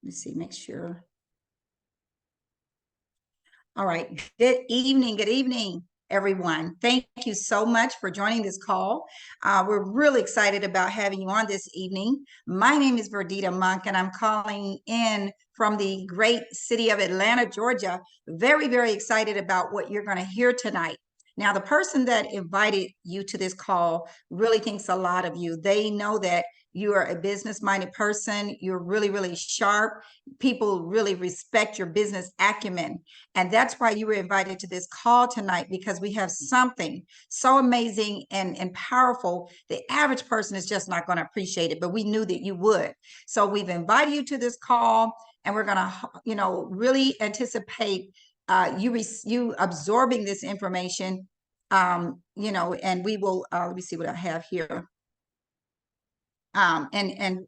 Let's see, make sure. All right. Good evening, everyone. Thank you so much for joining this call. We're really excited about having you on this evening. My name is Verdita Monk, and I'm calling in from the great city of Atlanta, Georgia. Very, very excited about what you're going to hear tonight. Now, the person that invited you to this call really thinks a lot of you. They know that you are a business-minded person. You're really, really sharp. People really respect your business acumen. And that's why you were invited to this call tonight, because we have something so amazing and powerful. The average person is just not going to appreciate it, but we knew that you would. So we've invited you to this call, and we're going to, really anticipate you absorbing this information. And we will, let me see what I have here. And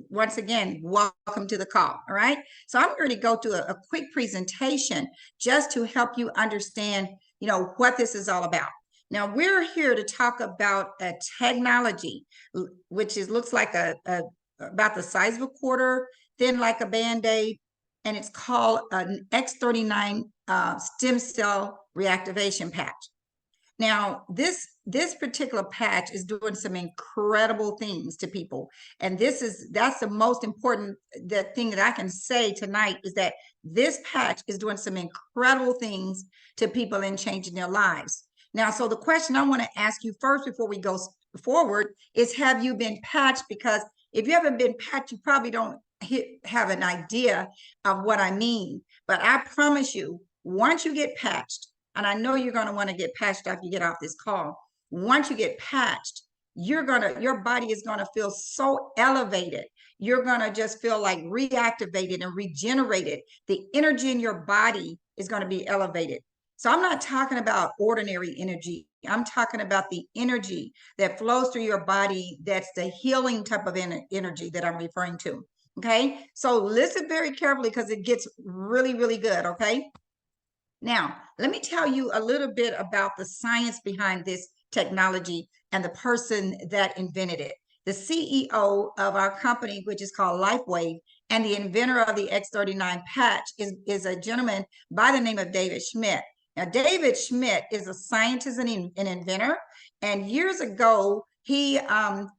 once again, welcome to the call. All right. So I'm going to go through a quick presentation just to help you understand, what this is all about. Now, we're here to talk about a technology, which looks like about the size of a quarter, thin like a Band-Aid, and it's called an X39 stem cell reactivation patch. Now, this particular patch is doing some incredible things to people. And that's the most important thing that I can say tonight, is that this patch is doing some incredible things to people and changing their lives. Now, so the question I want to ask you first before we go forward is, have you been patched? Because if you haven't been patched, you probably don't have an idea of what I mean. But I promise you, once you get patched, and I know you're going to want to get patched after you get off this call. Once you get patched, your body is going to feel so elevated. You're going to just feel like reactivated and regenerated. The energy in your body is going to be elevated. So I'm not talking about ordinary energy. I'm talking about the energy that flows through your body. That's the healing type of energy that I'm referring to. Okay. So listen very carefully, because it gets really, really good. Okay. Now, let me tell you a little bit about the science behind this technology and the person that invented it. The CEO of our company, which is called LifeWave, and the inventor of the X39 patch is a gentleman by the name of David Schmidt. Now, David Schmidt is a scientist and an inventor. And years ago, he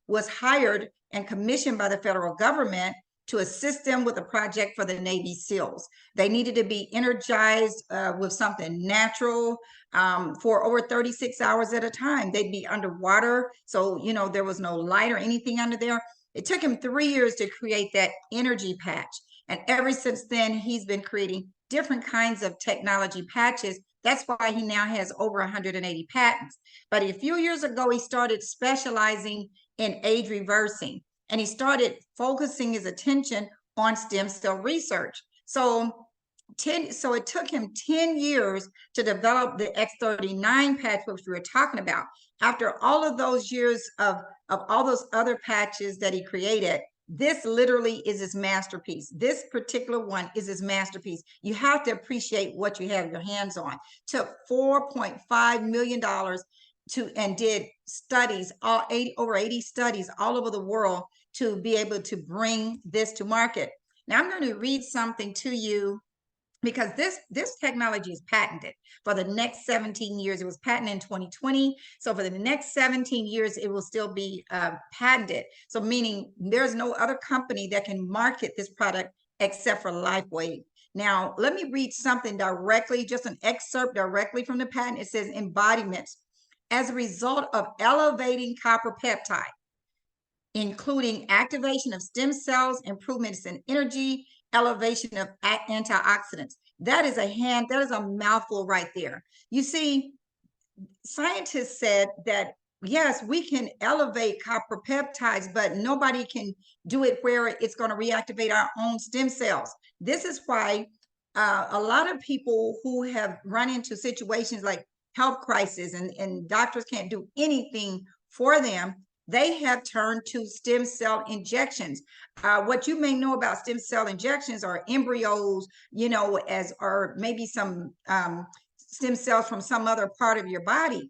was hired and commissioned by the federal government to assist them with a project for the Navy SEALs. They needed to be energized with something natural for over 36 hours at a time. They'd be underwater, so there was no light or anything under there. It took him 3 years to create that energy patch. And ever since then, he's been creating different kinds of technology patches. That's why he now has over 180 patents. But a few years ago, he started specializing in age reversing. And he started focusing his attention on stem cell research. So it took him 10 years to develop the X39 patch, which we were talking about. After all of those years of all those other patches that he created, this literally is his masterpiece. This particular one is his masterpiece. You have to appreciate what you have your hands on. Took $4.5 million and did studies, over 80 studies all over the world, to be able to bring this to market. Now I'm going to read something to you, because this technology is patented for the next 17 years. It was patented in 2020. So for the next 17 years, it will still be patented. So meaning there's no other company that can market this product except for LifeWave. Now, let me read something directly, just an excerpt directly from the patent. It says, embodiments. As a result of elevating copper peptide, including activation of stem cells, improvements in energy, elevation of antioxidants. That is a mouthful right there. You see, scientists said that, yes, we can elevate copper peptides, but nobody can do it where it's going to reactivate our own stem cells. This is why a lot of people who have run into situations like health crisis and doctors can't do anything for them, they have turned to stem cell injections. What you may know about stem cell injections are embryos, or maybe some stem cells from some other part of your body.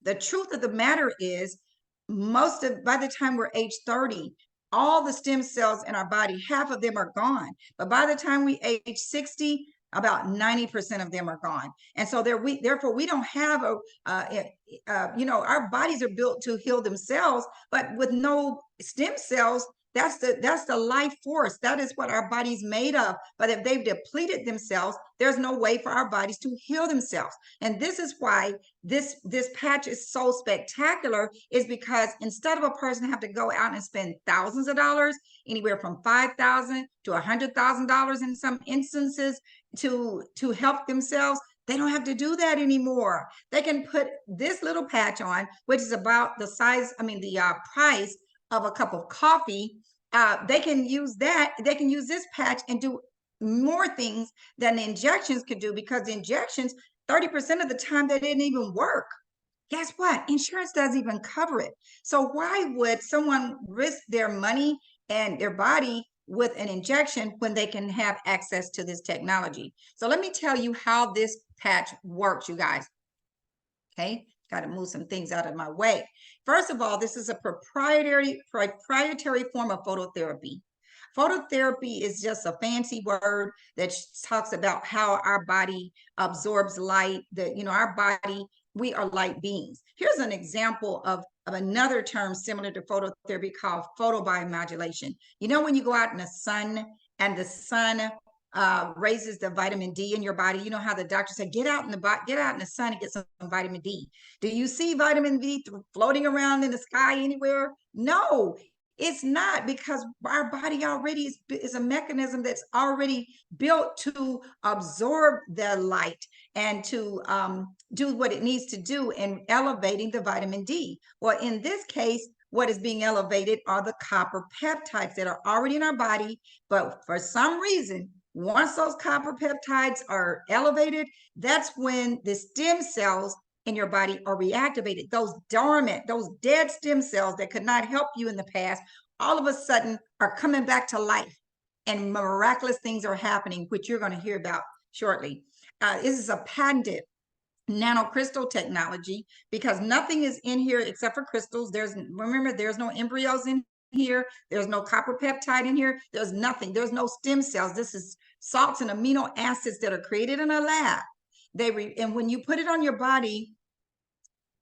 The truth of the matter is, by the time we're age 30, all the stem cells in our body, half of them are gone. But by the time we age 60, about 90% of them are gone. And so therefore, we don't have our bodies are built to heal themselves, but with no stem cells, that's the life force. That is what our body's made of. But if they've depleted themselves, there's no way for our bodies to heal themselves. And this is why this patch is so spectacular, is because instead of a person have to go out and spend thousands of dollars, anywhere from $5,000 to $100,000 in some instances, to help themselves, they don't have to do that anymore. They can put this little patch on, which is about the size, the price of a cup of coffee. They can use that. They can use this patch and do more things than the injections could do, because the injections, 30% of the time, they didn't even work. Guess what? Insurance doesn't even cover it. So why would someone risk their money and their body with an injection when they can have access to this technology? So let me tell you how this patch works, you guys. Okay, got to move some things out of my way. First of all, this is a proprietary form of phototherapy. Phototherapy is just a fancy word that talks about how our body absorbs light. Our body, we are light beings. Here's an example of another term similar to phototherapy called photobiomodulation. When you go out in the sun and the sun raises the vitamin D in your body. You know how the doctor said, get out in the sun and get some vitamin D. Do you see vitamin D floating around in the sky anywhere? No, it's not, because our body already is a mechanism that's already built to absorb the light and to do what it needs to do in elevating the vitamin D. Well, in this case, what is being elevated are the copper peptides that are already in our body, but for some reason, once those copper peptides are elevated, that's when the stem cells in your body are reactivated. Those dormant, those dead stem cells that could not help you in the past, all of a sudden are coming back to life, and miraculous things are happening, which you're going to hear about shortly. This is a patented nanocrystal technology, because nothing is in here except for crystals. Remember, there's no embryos in here. There's no copper peptide in here. There's nothing. There's no stem cells. This is salts and amino acids that are created in a lab. And when you put it on your body,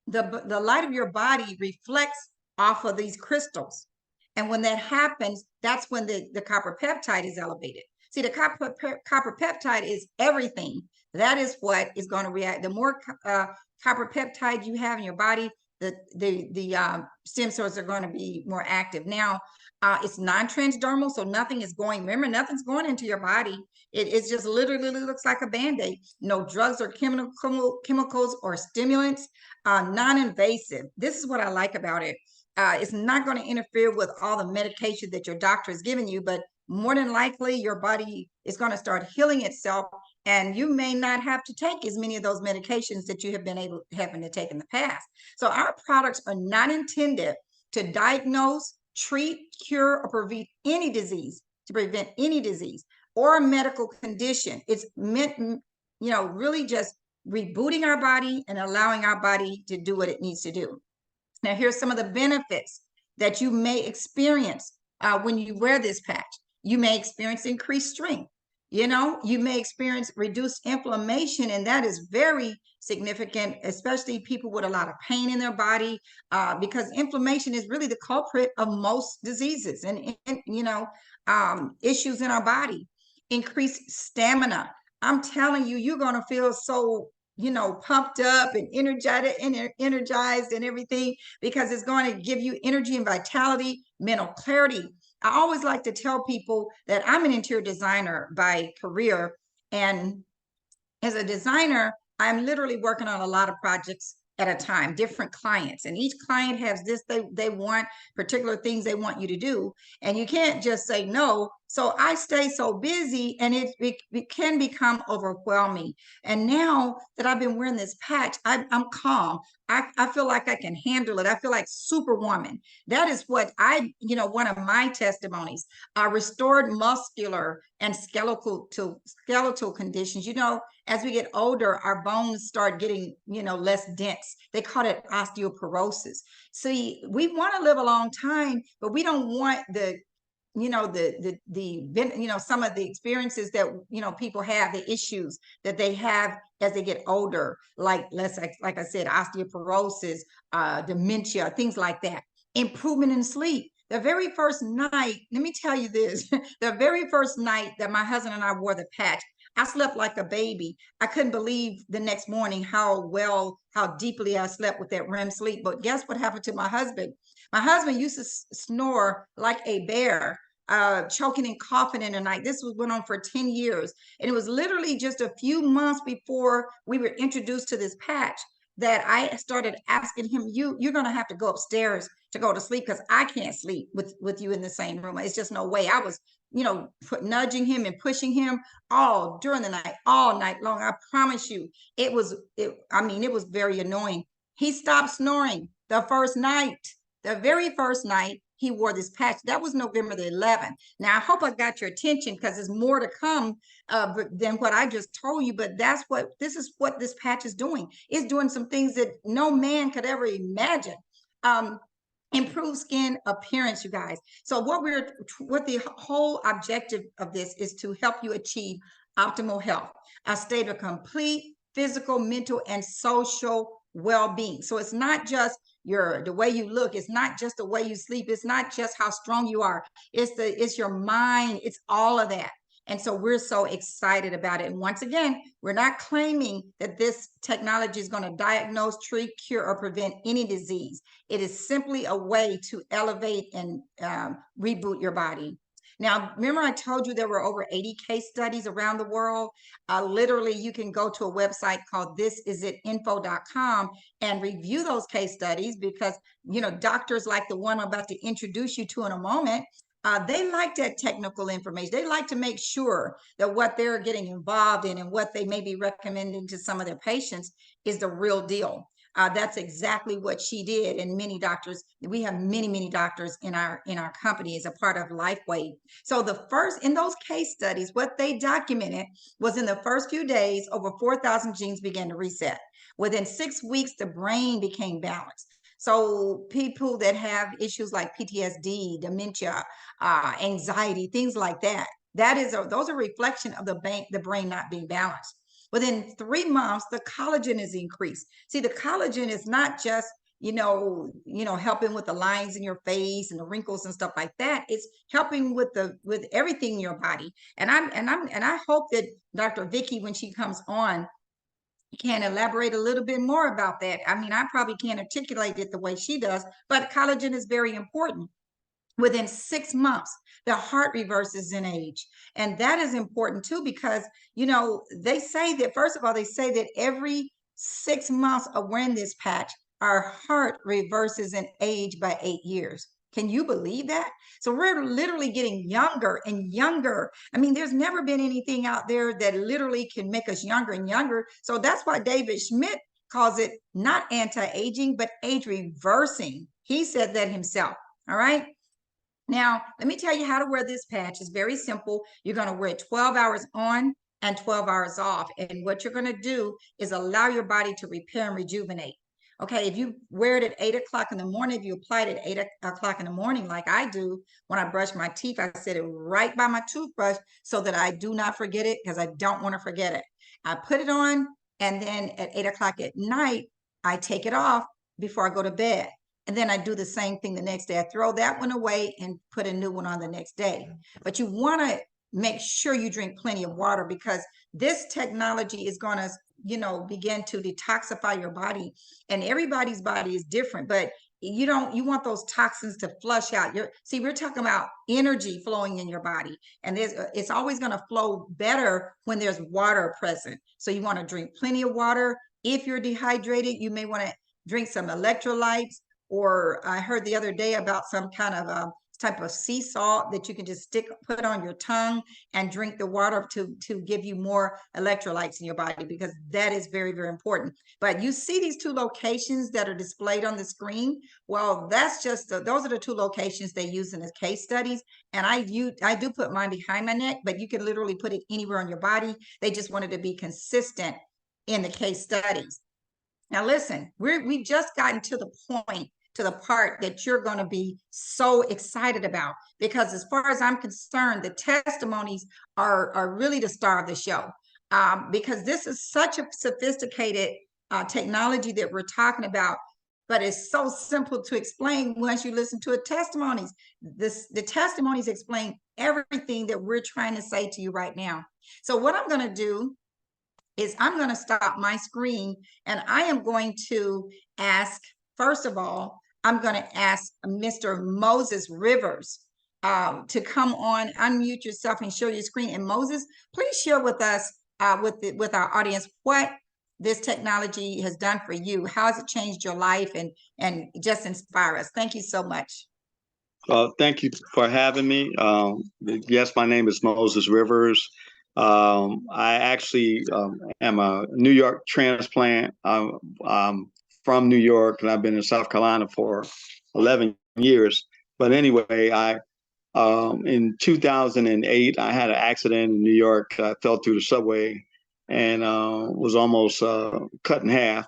the light of your body reflects off of these crystals. And when that happens, that's when the copper peptide is elevated. See, the copper peptide is everything. That is what is going to react. The more copper peptide you have in your body, the stem cells are going to be more active. Now, it's non-transdermal, so nothing is going. Remember, nothing's going into your body. It's just literally looks like a Band-Aid. No drugs or chemicals or stimulants. Non-invasive. This is what I like about it. It's not going to interfere with all the medication that your doctor is giving you, but more than likely your body is going to start healing itself, and you may not have to take as many of those medications that you have been having to take in the past. So our products are not intended to diagnose, treat, cure, or prevent any disease, or a medical condition. It's meant, really just rebooting our body and allowing our body to do what it needs to do. Now, here's some of the benefits that you may experience when you wear this patch. You may experience increased strength. You may experience reduced inflammation, and that is very significant, especially people with a lot of pain in their body, because inflammation is really the culprit of most diseases and issues in our body. Increased stamina. I'm telling you, you're going to feel so pumped up and energized and everything, because it's going to give you energy and vitality, mental clarity. I always like to tell people that I'm an interior designer by career. And as a designer, I'm literally working on a lot of projects at a time, different clients. And each client has this, they want particular things they want you to do. And you can't just say no. So I stay so busy, and it can become overwhelming. And now that I've been wearing this patch, I'm calm. I feel like I can handle it. I feel like superwoman. That is what one of my testimonies, restored muscular and skeletal conditions. As we get older, our bones start getting, less dense. They call it osteoporosis. See, we want to live a long time, but we don't want some of the experiences that people have, the issues that they have as they get older, like like I said, osteoporosis, dementia, things like that. Improvement in sleep. The very first night, let me tell you this, the very first night that my husband and I wore the patch, I slept like a baby. I couldn't believe the next morning how deeply I slept with that REM sleep. But guess what happened to my husband? My husband used to snore like a bear, choking and coughing in the night. This went on for 10 years. And it was literally just a few months before we were introduced to this patch that I started asking him, you're going to have to go upstairs to go to sleep, because I can't sleep with you in the same room. It's just no way. I was, nudging him and pushing him all during the night, all night long. I promise you, it was very annoying. He stopped snoring the first night. The very first night he wore this patch. That was November the 11th. Now, I hope I got your attention, because there's more to come than what I just told you. But this is what this patch is doing. It's doing some things that no man could ever imagine. Improve skin appearance, you guys. So what the whole objective of this is to help you achieve optimal health, a state of complete physical, mental, and social well-being. So it's not just the way you look, it's not just the way you sleep, it's not just how strong you are, it's your mind, it's all of that. And so we're so excited about it. And once again, we're not claiming that this technology is going to diagnose, treat, cure, or prevent any disease. It is simply a way to elevate and reboot your body. Now, remember I told you there were over 80 case studies around the world? Literally, you can go to a website called thisisinfo.com and review those case studies, because, doctors like the one I'm about to introduce you to in a moment, they like that technical information. They like to make sure that what they're getting involved in and what they may be recommending to some of their patients is the real deal. That's exactly what she did. And many doctors, we have many doctors in our company as a part of LifeWave. So in those case studies, what they documented was in the first few days, over 4,000 genes began to reset. Within 6 weeks, the brain became balanced. So people that have issues like PTSD, dementia, anxiety, things like that, those are reflection of the brain not being balanced. Within 3 months, the collagen is increased. See, the collagen is not just helping with the lines in your face and the wrinkles and stuff like that. It's helping with everything in your body. And I hope that Dr. Vicky, when she comes on, can elaborate a little bit more about that. I mean, I probably can't articulate it the way she does, but collagen is very important. Within 6 months, the heart reverses in age. And that is important too, because, they say that, first of all, they say that every 6 months of wearing this patch, our heart reverses in age by 8 years. Can you believe that? So we're literally getting younger and younger. I mean, there's never been anything out there that literally can make us younger and younger. So that's why David Schmidt calls it not anti-aging, but age reversing. He said that himself. All right. Now, let me tell you how to wear this patch. It's very simple. You're going to wear it 12 hours on and 12 hours off. And what you're going to do is allow your body to repair and rejuvenate. Okay, if you wear it at 8 o'clock in the morning, if you apply it at 8 o'clock in the morning, like I do, when I brush my teeth, I set it right by my toothbrush so that I do not forget it, because I don't want to forget it. I put it on, and then at 8 o'clock at night, I take it off before I go to bed. And then I do the same thing the next day. I throw that one away and put a new one on the next day. But you want to make sure you drink plenty of water, because this technology is going to, begin to detoxify your body. And everybody's body is different, but you want those toxins to flush out. We're talking about energy flowing in your body, and it's always going to flow better when there's water present. So you want to drink plenty of water. If you're dehydrated, you may want to drink some electrolytes. Or I heard the other day about some kind of type of sea salt that you can just put on your tongue and drink the water to give you more electrolytes in your body, because that is very, very important. But you see these two locations that are displayed on the screen. Well, that's just those are the two locations they use in the case studies. And I do put mine behind my neck, but you can literally put it anywhere on your body. They just wanted to be consistent in the case studies. Now, listen, we've just gotten to the point, to the part that you're going to be so excited about, because as far as I'm concerned, the testimonies are really the star of the show, because this is such a sophisticated technology that we're talking about, but it's so simple to explain once you listen to the testimonies. The testimonies explain everything that we're trying to say to you right now. So what I'm going to do is I'm going to stop my screen, and I am going to ask, first of all, I'm going to ask Mr. Moses Rivers to come on, unmute yourself and share your screen. And Moses, please share with us, with our audience, what this technology has done for you. How has it changed your life, and just inspire us? Thank you so much. Thank you for having me. Yes, my name is Moses Rivers. I actually am a New York transplant. I'm from New York, and I've been in South Carolina for 11 years. But anyway, in 2008, I had an accident in New York. I fell through the subway and was almost cut in half.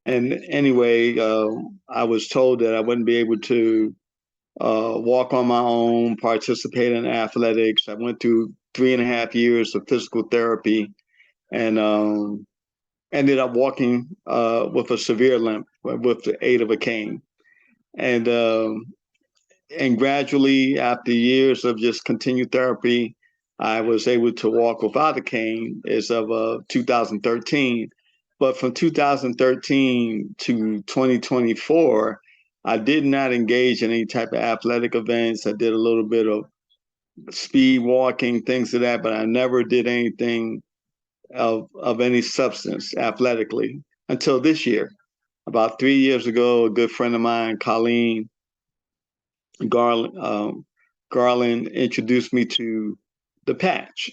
And anyway, I was told that I wouldn't be able to walk on my own, participate in athletics. I went through 3.5 years of physical therapy, and ended up walking with a severe limp with the aid of a cane. And gradually, after years of just continued therapy, I was able to walk without a cane as of 2013. But from 2013 to 2024, I did not engage in any type of athletic events. I did a little bit of speed walking, things of that, but I never did anything of any substance athletically until this year. About 3 years ago, a good friend of mine, Colleen Garland, introduced me to the patch.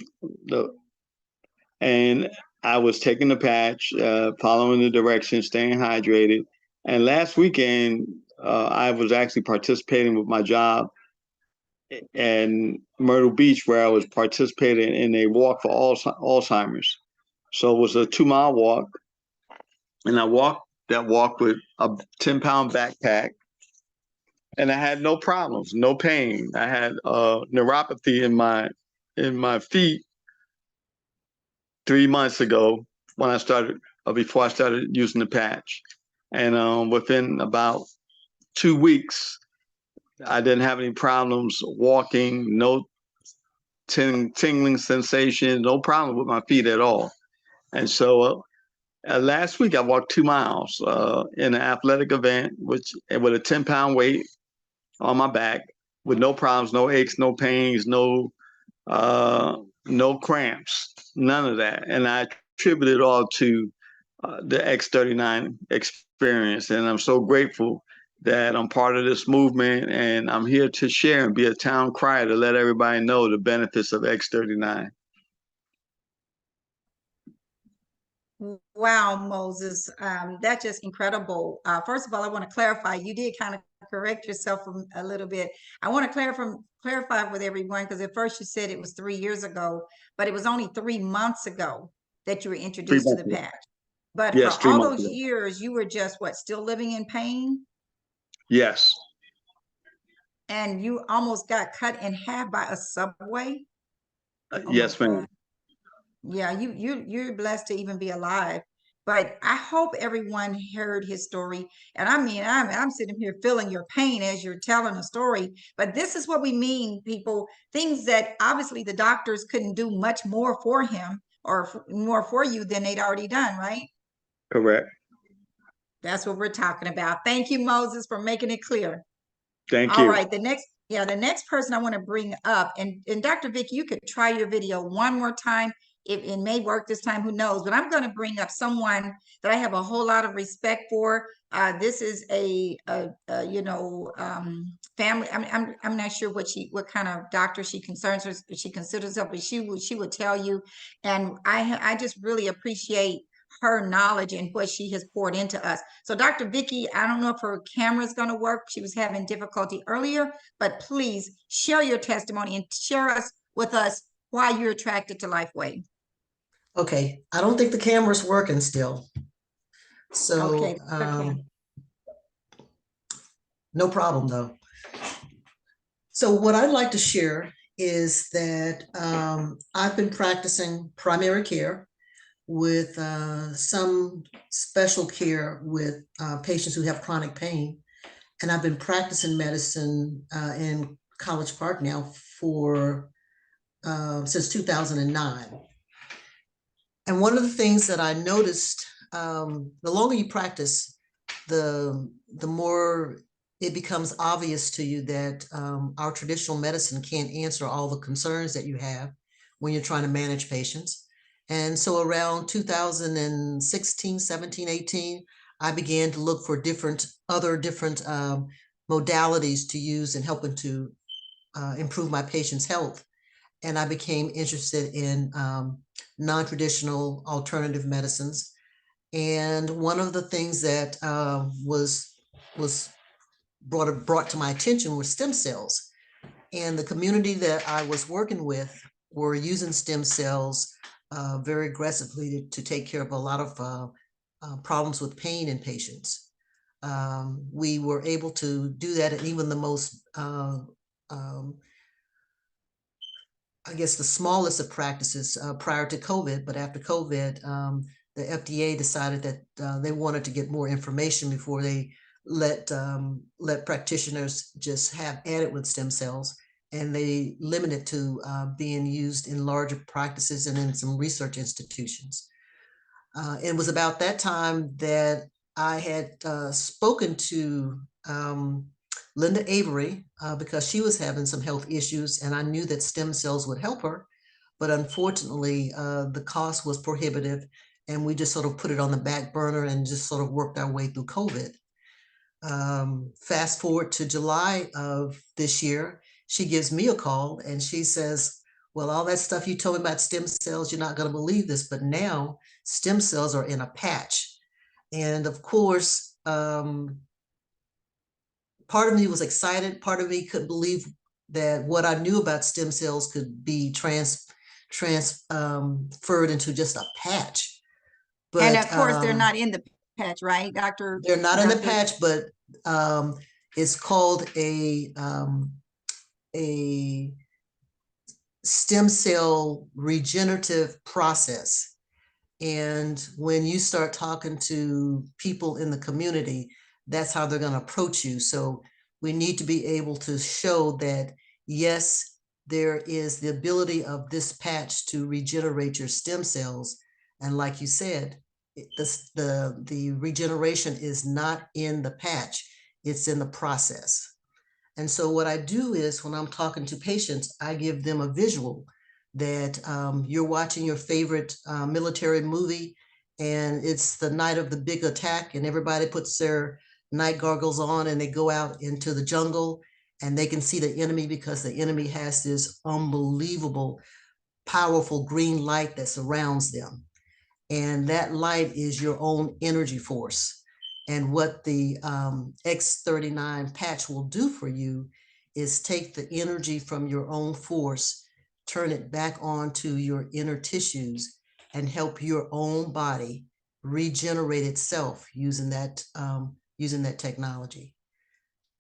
And I was taking the patch, following the directions, staying hydrated. And last weekend, I was actually participating with my job in Myrtle Beach, where I was participating in a walk for Alzheimer's. So it was a 2-mile walk, and I walked that walk with a 10-pound backpack, and I had no problems, no pain. I had neuropathy in my feet 3 months ago when I started, before I started using the patch, and within about 2 weeks, I didn't have any problems walking, no tingling sensation, no problem with my feet at all. And so last week I walked 2 miles in an athletic event, with a 10-pound weight on my back, with no problems, no aches, no pains, no cramps, none of that. And I attribute it all to the X39 experience. And I'm so grateful that I'm part of this movement, and I'm here to share and be a town crier to let everybody know the benefits of X39. Wow, Moses, that's just incredible. First of all, I want to clarify, you did kind of correct yourself a little bit. I want to clarify with everyone, because at first you said it was 3 years ago, but it was only 3 months ago that you were introduced to the patch. But yes, for all those years, you were just still living in pain? Yes. And you almost got cut in half by a subway? Yes, ma'am. Yeah, you're blessed to even be alive. But I hope everyone heard his story. And I mean, I'm sitting here feeling your pain as you're telling a story. But this is what we mean, people. Things that obviously the doctors couldn't do much more for him, or more for you than they'd already done, right? Correct. That's what we're talking about. Thank you, Moses, for making it clear. Thank you. All right, the next person I want to bring up, and Dr. Vicky, you could try your video one more time. It may work this time, who knows? But I'm going to bring up someone that I have a whole lot of respect for. This is family. I'm not sure what kind of doctor she considers herself, but she would tell you. And I just really appreciate her knowledge and what she has poured into us. So Dr. Vicky, I don't know if her camera is going to work. She was having difficulty earlier, but please share your testimony and share with us why you're attracted to Lifeway. Okay, I don't think the camera's working still. So, Okay, okay. No problem though. So what I'd like to share is that I've been practicing primary care with some special care with patients who have chronic pain. And I've been practicing medicine in College Park now for since 2009. And one of the things that I noticed, the longer you practice, the more it becomes obvious to you that our traditional medicine can't answer all the concerns that you have when you're trying to manage patients. And so around 2016, 17, 18, I began to look for other different modalities to use in helping to improve my patients' health. And I became interested in non-traditional alternative medicines. And one of the things that was brought to my attention were stem cells. And the community that I was working with were using stem cells very aggressively to take care of a lot of problems with pain in patients. We were able to do that in even the most, I guess, the smallest of practices prior to COVID. But after COVID, the FDA decided that they wanted to get more information before they let practitioners just have added with stem cells, and they limited to being used in larger practices and in some research institutions. It was about that time that I had spoken to Linda Avery because she was having some health issues, and I knew that stem cells would help her, but unfortunately the cost was prohibitive, and we just sort of put it on the back burner and just sort of worked our way through COVID. Fast forward to July of this year, she gives me a call and she says, well, all that stuff you told me about stem cells, you're not going to believe this, but now stem cells are in a patch. And of course, part of me was excited. Part of me couldn't believe that what I knew about stem cells could be transferred into just a patch. But, and of course, they're not in the patch, right, Doctor? They're not in the patch, but it's called a stem cell regenerative process. And when you start talking to people in the community, that's how they're going to approach you. So we need to be able to show that, yes, there is the ability of this patch to regenerate your stem cells. And like you said, the regeneration is not in the patch, it's in the process. And so what I do is when I'm talking to patients, I give them a visual that you're watching your favorite military movie, and it's the night of the big attack, and everybody puts their night goggles on and they go out into the jungle and they can see the enemy because the enemy has this unbelievable, powerful green light that surrounds them. And that light is your own energy force. And what the X39 patch will do for you is take the energy from your own force, turn it back onto your inner tissues, and help your own body regenerate itself using that technology.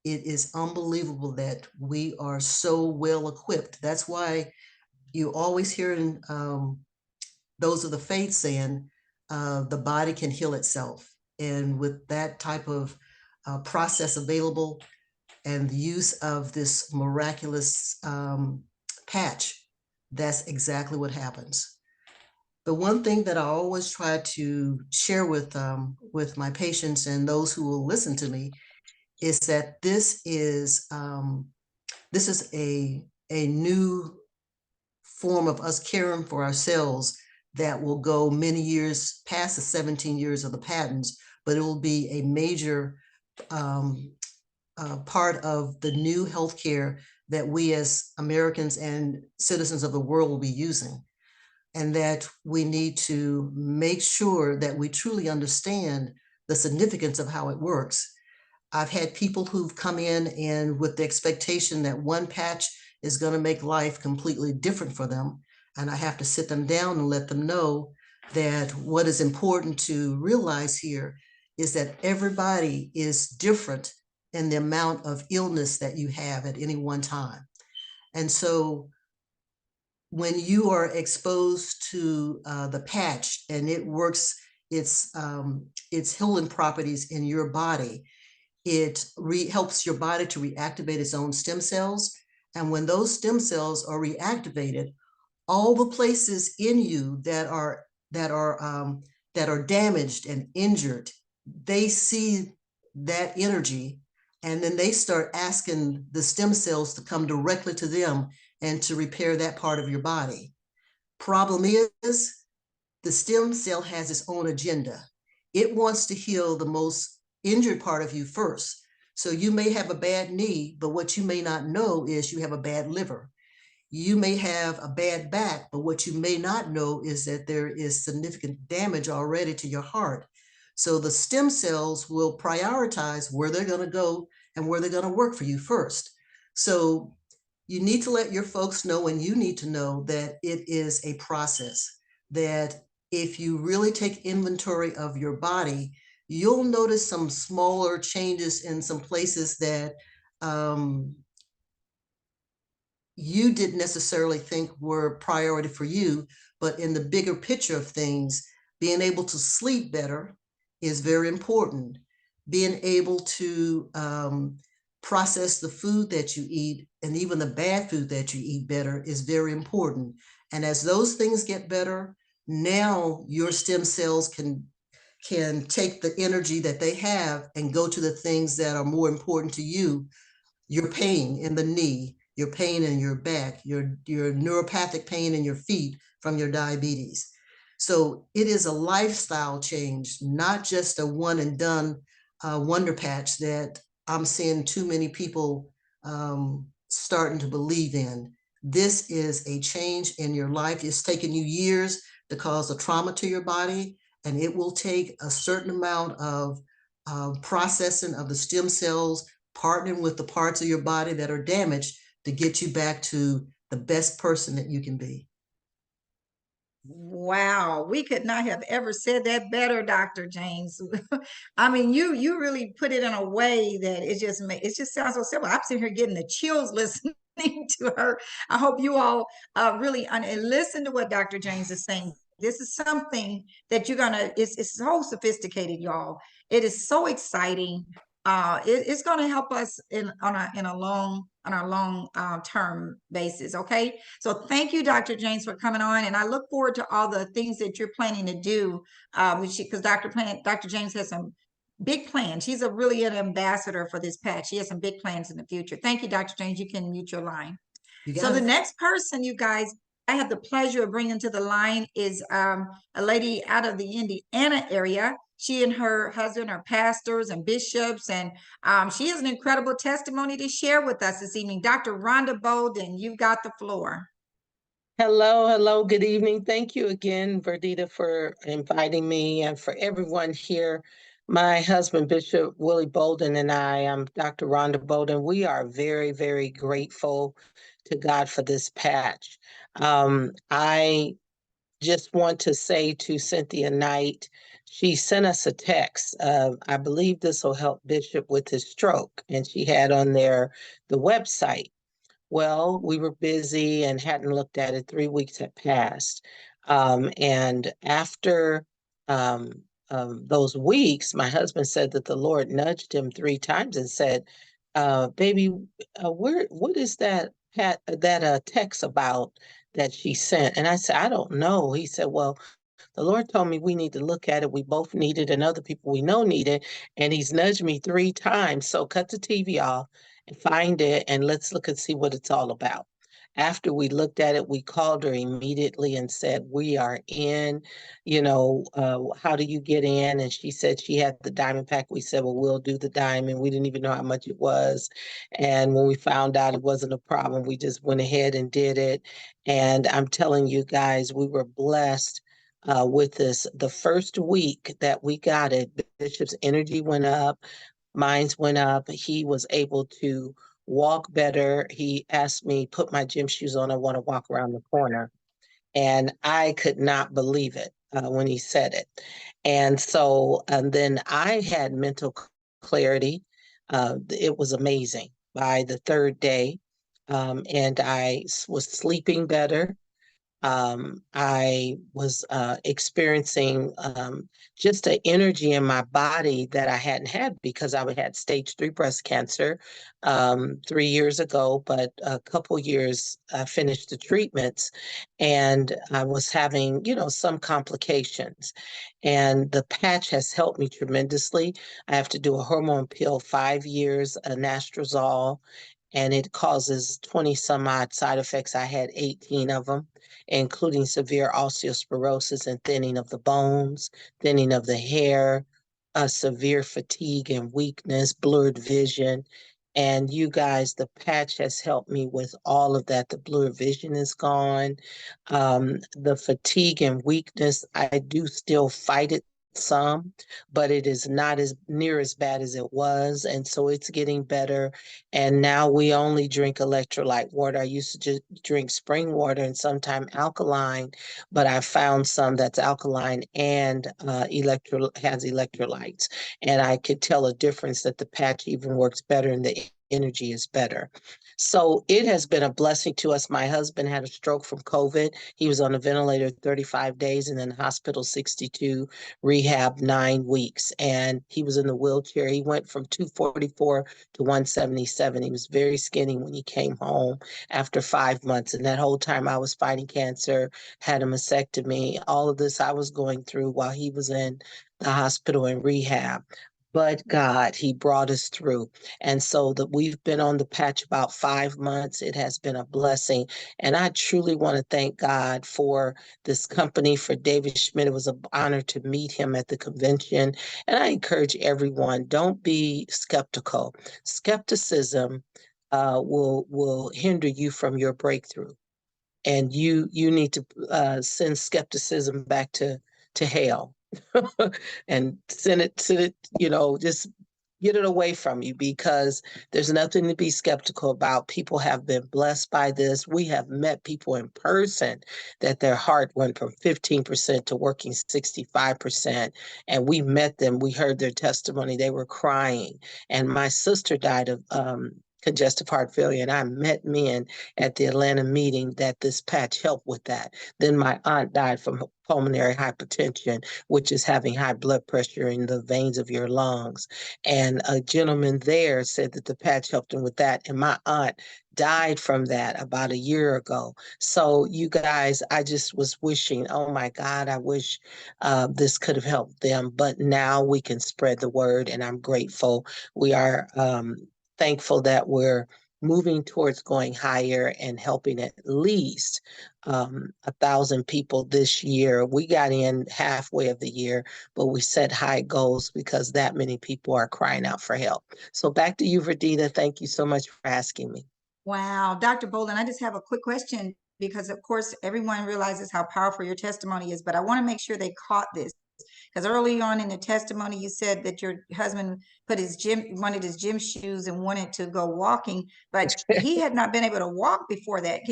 It is unbelievable that we are so well equipped. That's why you always hear in those of the faith saying the body can heal itself. And with that type of process available and the use of this miraculous patch, that's exactly what happens. The one thing that I always try to share with my patients and those who will listen to me is that this is a new form of us caring for ourselves that will go many years past the 17 years of the patents, but it will be a major part of the new healthcare that we as Americans and citizens of the world will be using. And that we need to make sure that we truly understand the significance of how it works. I've had people who've come in and with the expectation that one patch is going to make life completely different for them. And I have to sit them down and let them know that what is important to realize here is that everybody is different in the amount of illness that you have at any one time. And so when you are exposed to the patch and it works its healing properties in your body, it helps your body to reactivate its own stem cells. And when those stem cells are reactivated, all the places in you that are damaged and injured, they see that energy, and then they start asking the stem cells to come directly to them and to repair that part of your body. Problem is, the stem cell has its own agenda. It wants to heal the most injured part of you first. So you may have a bad knee, but what you may not know is you have a bad liver. You may have a bad back, but what you may not know is that there is significant damage already to your heart. So the stem cells will prioritize where they're going to go and where they're going to work for you first. So you need to let your folks know, and you need to know that it is a process, that if you really take inventory of your body, you'll notice some smaller changes in some places that you didn't necessarily think were priority for you, but in the bigger picture of things, being able to sleep better is very important. Being able to process the food that you eat, and even the bad food that you eat better, is very important. And as those things get better, now your stem cells can take the energy that they have and go to the things that are more important to you. Your pain in the knee, your pain in your back, your neuropathic pain in your feet from your diabetes. So it is a lifestyle change, not just a one and done wonder patch that I'm seeing too many people starting to believe in. This is a change in your life. It's taken you years to cause a trauma to your body, and it will take a certain amount of processing of the stem cells, partnering with the parts of your body that are damaged to get you back to the best person that you can be. Wow, we could not have ever said that better, Dr. James. I mean, you really put it in a way that it just sounds so simple. I'm sitting here getting the chills listening to her. I hope you all really listen to what Dr. James is saying. This is something that it's so sophisticated, y'all. It is so exciting. It's going to help us on a long term basis. Okay. So thank you, Dr. James, for coming on. And I look forward to all the things that you're planning to do, because Dr. James has some big plans. She's really an ambassador for this patch. She has some big plans in the future. Thank you, Dr. James. You can mute your line. So the next person, you guys, I have the pleasure of bringing to the line is a lady out of the Indiana area. She and her husband are pastors and bishops, and she has an incredible testimony to share with us this evening. Dr. Rhonda Bolden, you've got the floor. Hello, good evening. Thank you again, Verdita, for inviting me, and for everyone here. My husband, Bishop Willie Bolden, and I'm Dr. Rhonda Bolden. We are very, very grateful to God for this patch. I just want to say to Cynthia Knight, she sent us a text. I believe this will help Bishop with his stroke, and she had on there the website. Well, we were busy and hadn't looked at it. 3 weeks had passed. And after those weeks, my husband said that the Lord nudged him 3 times and said, baby, what is that text about that she sent? And I said, I don't know. He said, well, the Lord told me we need to look at it. We both need it, and other people we know need it. And he's nudged me 3 times. So cut the TV off and find it, and let's look and see what it's all about. After we looked at it, we called her immediately and said, we are in, how do you get in? And she said she had the diamond pack. We said, well, we'll do the diamond. We didn't even know how much it was. And when we found out it wasn't a problem, we just went ahead and did it. And I'm telling you guys, we were blessed with this. The first week that we got it, Bishop's energy went up, mine's went up. He was able to walk better. He asked me, put my gym shoes on. I want to walk around the corner. And I could not believe it when he said it. And then I had mental clarity. It was amazing by the third day. And was sleeping better. I was experiencing just an energy in my body that I hadn't had because I had stage 3 breast cancer 3 years ago, but a couple years I finished the treatments and I was having, some complications. And the patch has helped me tremendously. I have to do a hormone pill 5 years, a anastrozole, and it causes 20 some odd side effects. I had 18 of them, including severe osteosporosis and thinning of the bones, thinning of the hair, severe fatigue and weakness, blurred vision. And you guys, the patch has helped me with all of that. The blurred vision is gone. The fatigue and weakness, I do still fight it some, but it is not as near as bad as it was. And so it's getting better. And now we only drink electrolyte water. I used to just drink spring water and sometimes alkaline, but I found some that's alkaline and has electrolytes. And I could tell a difference that the patch even works better and the energy is better. So it has been a blessing to us. My husband had a stroke from COVID. He was on a ventilator 35 days and then hospital 62, rehab 9 weeks. And he was in the wheelchair. He went from 244 to 177. He was very skinny when he came home after 5 months. And that whole time I was fighting cancer, had a mastectomy, all of this I was going through while he was in the hospital and rehab. But God, he brought us through. And so that we've been on the patch about 5 months. It has been a blessing. And I truly want to thank God for this company, for David Schmidt. It was an honor to meet him at the convention. And I encourage everyone, don't be skeptical. Skepticism will hinder you from your breakthrough. And you need to send skepticism back to hell. And send it, just get it away from you because there's nothing to be skeptical about. People have been blessed by this. We have met people in person that their heart went from 15% to working 65%. And we met them. We heard their testimony. They were crying. And my sister died of congestive heart failure. And I met men at the Atlanta meeting that this patch helped with that. Then my aunt died from pulmonary hypertension, which is having high blood pressure in the veins of your lungs. And a gentleman there said that the patch helped him with that. And my aunt died from that about a year ago. So you guys, I just was wishing, oh my God, I wish this could have helped them. But now we can spread the word and I'm grateful. We are thankful that we're moving towards going higher and helping at least 1,000 people this year. We got in halfway of the year, but we set high goals because that many people are crying out for help. So back to you, Verdita. Thank you so much for asking me. Wow, Dr. Bolden, I just have a quick question because of course everyone realizes how powerful your testimony is, but I want to make sure they caught this. Because early on in the testimony, you said that your husband wanted his gym shoes and wanted to go walking, but he had not been able to walk before that.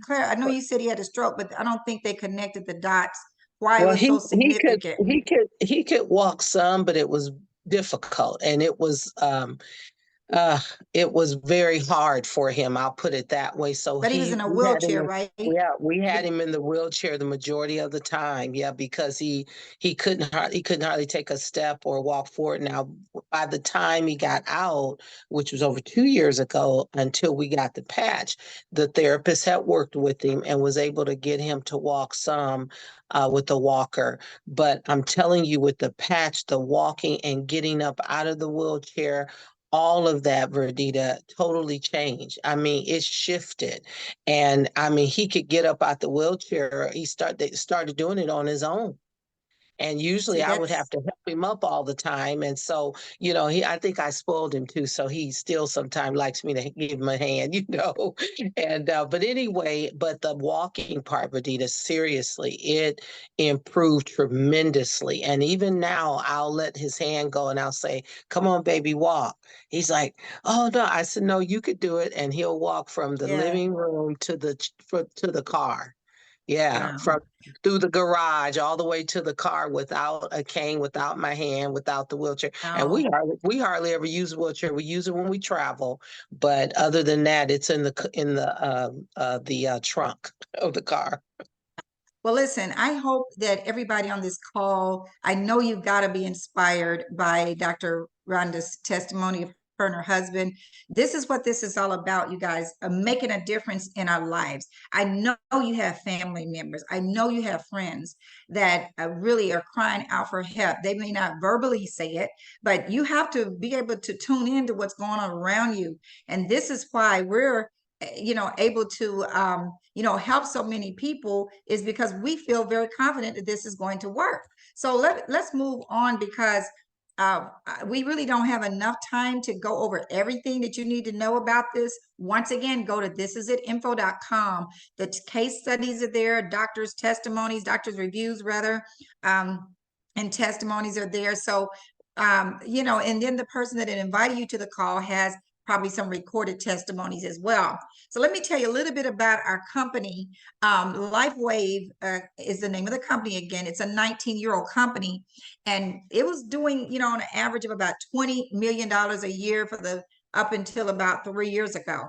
Claire, I know you said he had a stroke, but I don't think they connected the dots, why it was so significant. He could walk some, but it was difficult. And it was very hard for him. I'll put it that way. So But he was in a wheelchair, right? Yeah, we had him in the wheelchair the majority of the time. Yeah, because he couldn't hardly take a step or walk forward. Now, by the time he got out, which was over 2 years ago, until we got the patch, the therapist had worked with him and was able to get him to walk some with the walker. But I'm telling you, with the patch, the walking and getting up out of the wheelchair, all of that, Verdita, totally changed. I mean, it shifted. And I mean, he could get up out the wheelchair. They started doing it on his own. And usually See, I would have that's to help him up all the time. And so, I think I spoiled him too. So he still sometimes likes me to give him a hand, And, but anyway, but the walking part, Verdita, seriously, it improved tremendously. And even now, I'll let his hand go and I'll say, "Come on, baby, walk." He's like, "Oh, no." I said, "No, you could do it." And he'll walk from the yeah. living room to the car. Yeah, Wow. from through the garage all the way to the car without a cane, without my hand, without the wheelchair. And Wow. we hardly ever use a wheelchair. We use it when we travel, but other than that, it's in the trunk of the car. Well, listen, I hope that everybody on this call, I know you've got to be inspired by Dr. Rhonda's testimony of her and her husband. This is what this is all about, you guys, making a difference in our lives. I know you have family members. I know you have friends that really are crying out for help. They may not verbally say it, but you have to be able to tune into what's going on around you. And this is why we're able to help so many people, is because we feel very confident that this is going to work. So let's move on, because we really don't have enough time to go over everything that you need to know about this. Once again, go to thisisit.info.com. The case studies are there, doctors' testimonies, doctors' reviews rather, and testimonies are there. So and then the person that invited you to the call has probably some recorded testimonies as well. So let me tell you a little bit about our company. LifeWave is the name of the company. Again, it's a 19-year-old company, and it was doing, on an average of about $20 million a year for up until about 3 years ago.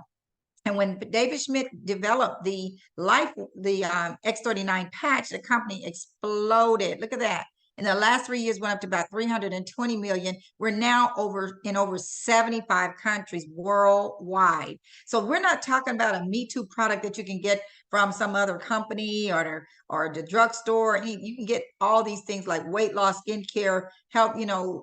And when David Schmidt developed the X39 patch, the company exploded. Look at that. In the last 3 years, went up to about 320 million. We're now in over 75 countries worldwide. So we're not talking about a Me Too product that you can get from some other company or the drugstore. You can get all these things like weight loss, skincare, help,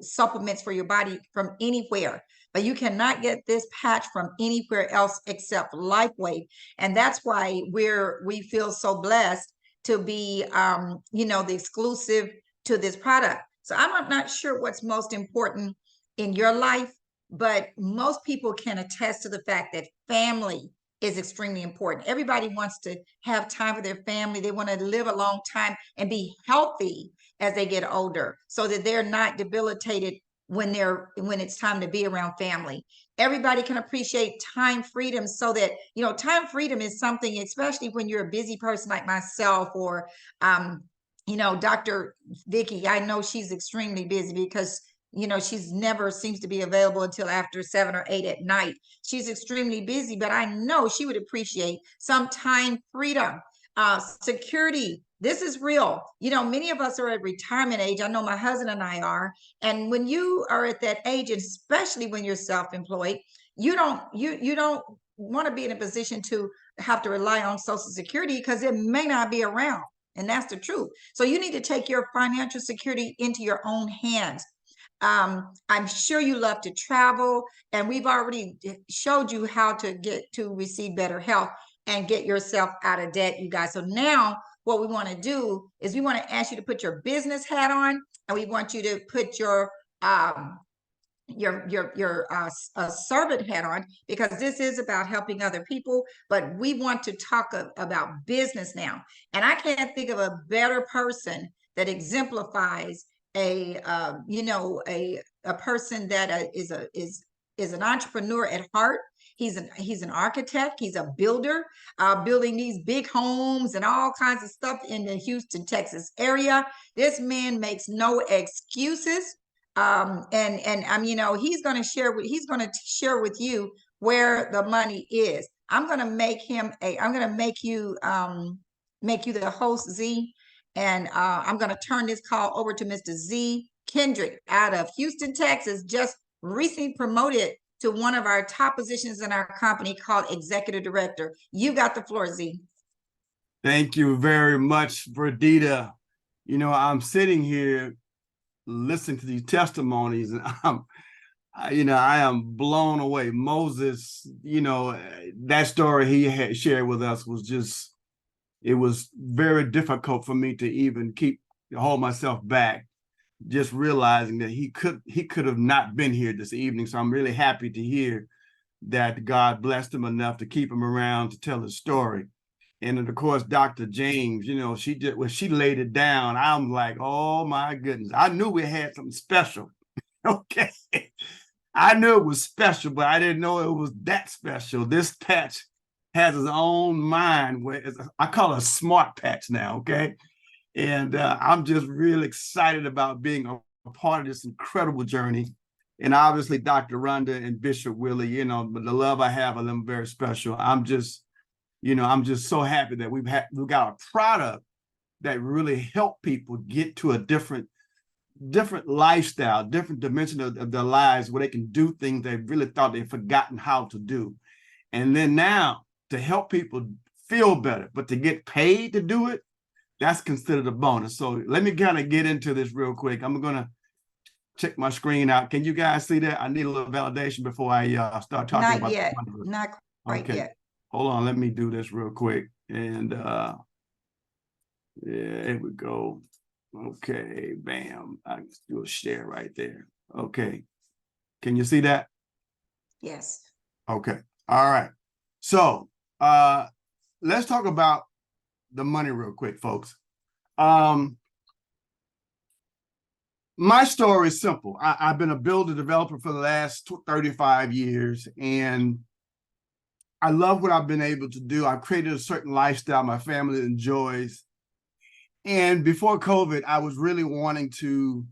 supplements for your body from anywhere. But you cannot get this patch from anywhere else except LifeWave. And that's why we feel so blessed to be, the exclusive to this product. So I'm not sure what's most important in your life, but most people can attest to the fact that family is extremely important. Everybody wants to have time for their family. They want to live a long time and be healthy as they get older, so that they're not debilitated when it's time to be around family. Everybody can appreciate time freedom, so that time freedom is something, especially when you're a busy person like myself, or Dr. Vicky. I know she's extremely busy because she's never seems to be available until after 7 or 8 at night. She's extremely busy, but I know she would appreciate some time freedom. Security, this is real. Many of us are at retirement age. I know my husband and I are. And when you are at that age, especially when you're self-employed, you don't want to be in a position to have to rely on Social Security, because it may not be around. And that's the truth. So you need to take your financial security into your own hands. I'm sure you love to travel, and we've already showed you how to get to receive better health and get yourself out of debt, you guys. So now what we want to do is we want to ask you to put your business hat on, and we want you to put your servant hat on, because this is about helping other people. But we want to talk about business now, and I can't think of a better person that exemplifies a person that is an entrepreneur at heart. He's an architect. He's a builder, building these big homes and all kinds of stuff in the Houston, Texas area. This man makes no excuses. He's going to share with you where the money is. I'm going to make you the host, Z, and I'm going to turn this call over to Mr. Z Kendrick out of Houston, Texas, just recently promoted to one of our top positions in our company called Executive Director. You got the floor, Z. Thank you very much, Verdita. I'm sitting here listening to these testimonies, and I am blown away. Moses, that story he had shared with us was just, it was very difficult for me to even hold myself back, just realizing that he could have not been here this evening. So I'm really happy to hear that God blessed him enough to keep him around to tell his story. And then, of course, Dr. James, when she laid it down, I'm like, oh my goodness. I knew we had something special. Okay. I knew it was special, but I didn't know it was that special. This patch has its own mind. I call it a smart patch now, okay? And I'm just really excited about being a part of this incredible journey. And obviously, Dr. Rhonda and Bishop Willie, the love I have of them very special. I'm just so happy that we've got a product that really help people get to a different lifestyle, different dimension of their lives where they can do things they really thought they'd forgotten how to do. And then now to help people feel better, but to get paid to do it, that's considered a bonus. So let me kind of get into this real quick. I'm going to check my screen out. Can you guys see that? I need a little validation before I start talking Not about yet, not quite yet. Hold on, let me do this real quick. And yeah, here we go. Okay, bam. I can do a share right there. Okay. Can you see that? Yes. Okay. All right. So let's talk about the money real quick, folks. My story is simple. I've been a builder developer for the last 35 years, and I love what I've been able to do. I've created a certain lifestyle my family enjoys. And before COVID, I was really wanting to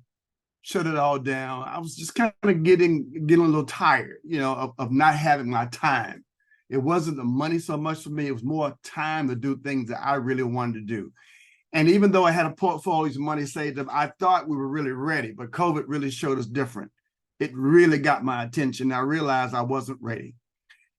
shut it all down. I was just kind of getting a little tired, of not having my time. It wasn't the money so much for me. It was more time to do things that I really wanted to do. And even though I had a portfolio of money saved up, I thought we were really ready, but COVID really showed us different. It really got my attention. I realized I wasn't ready.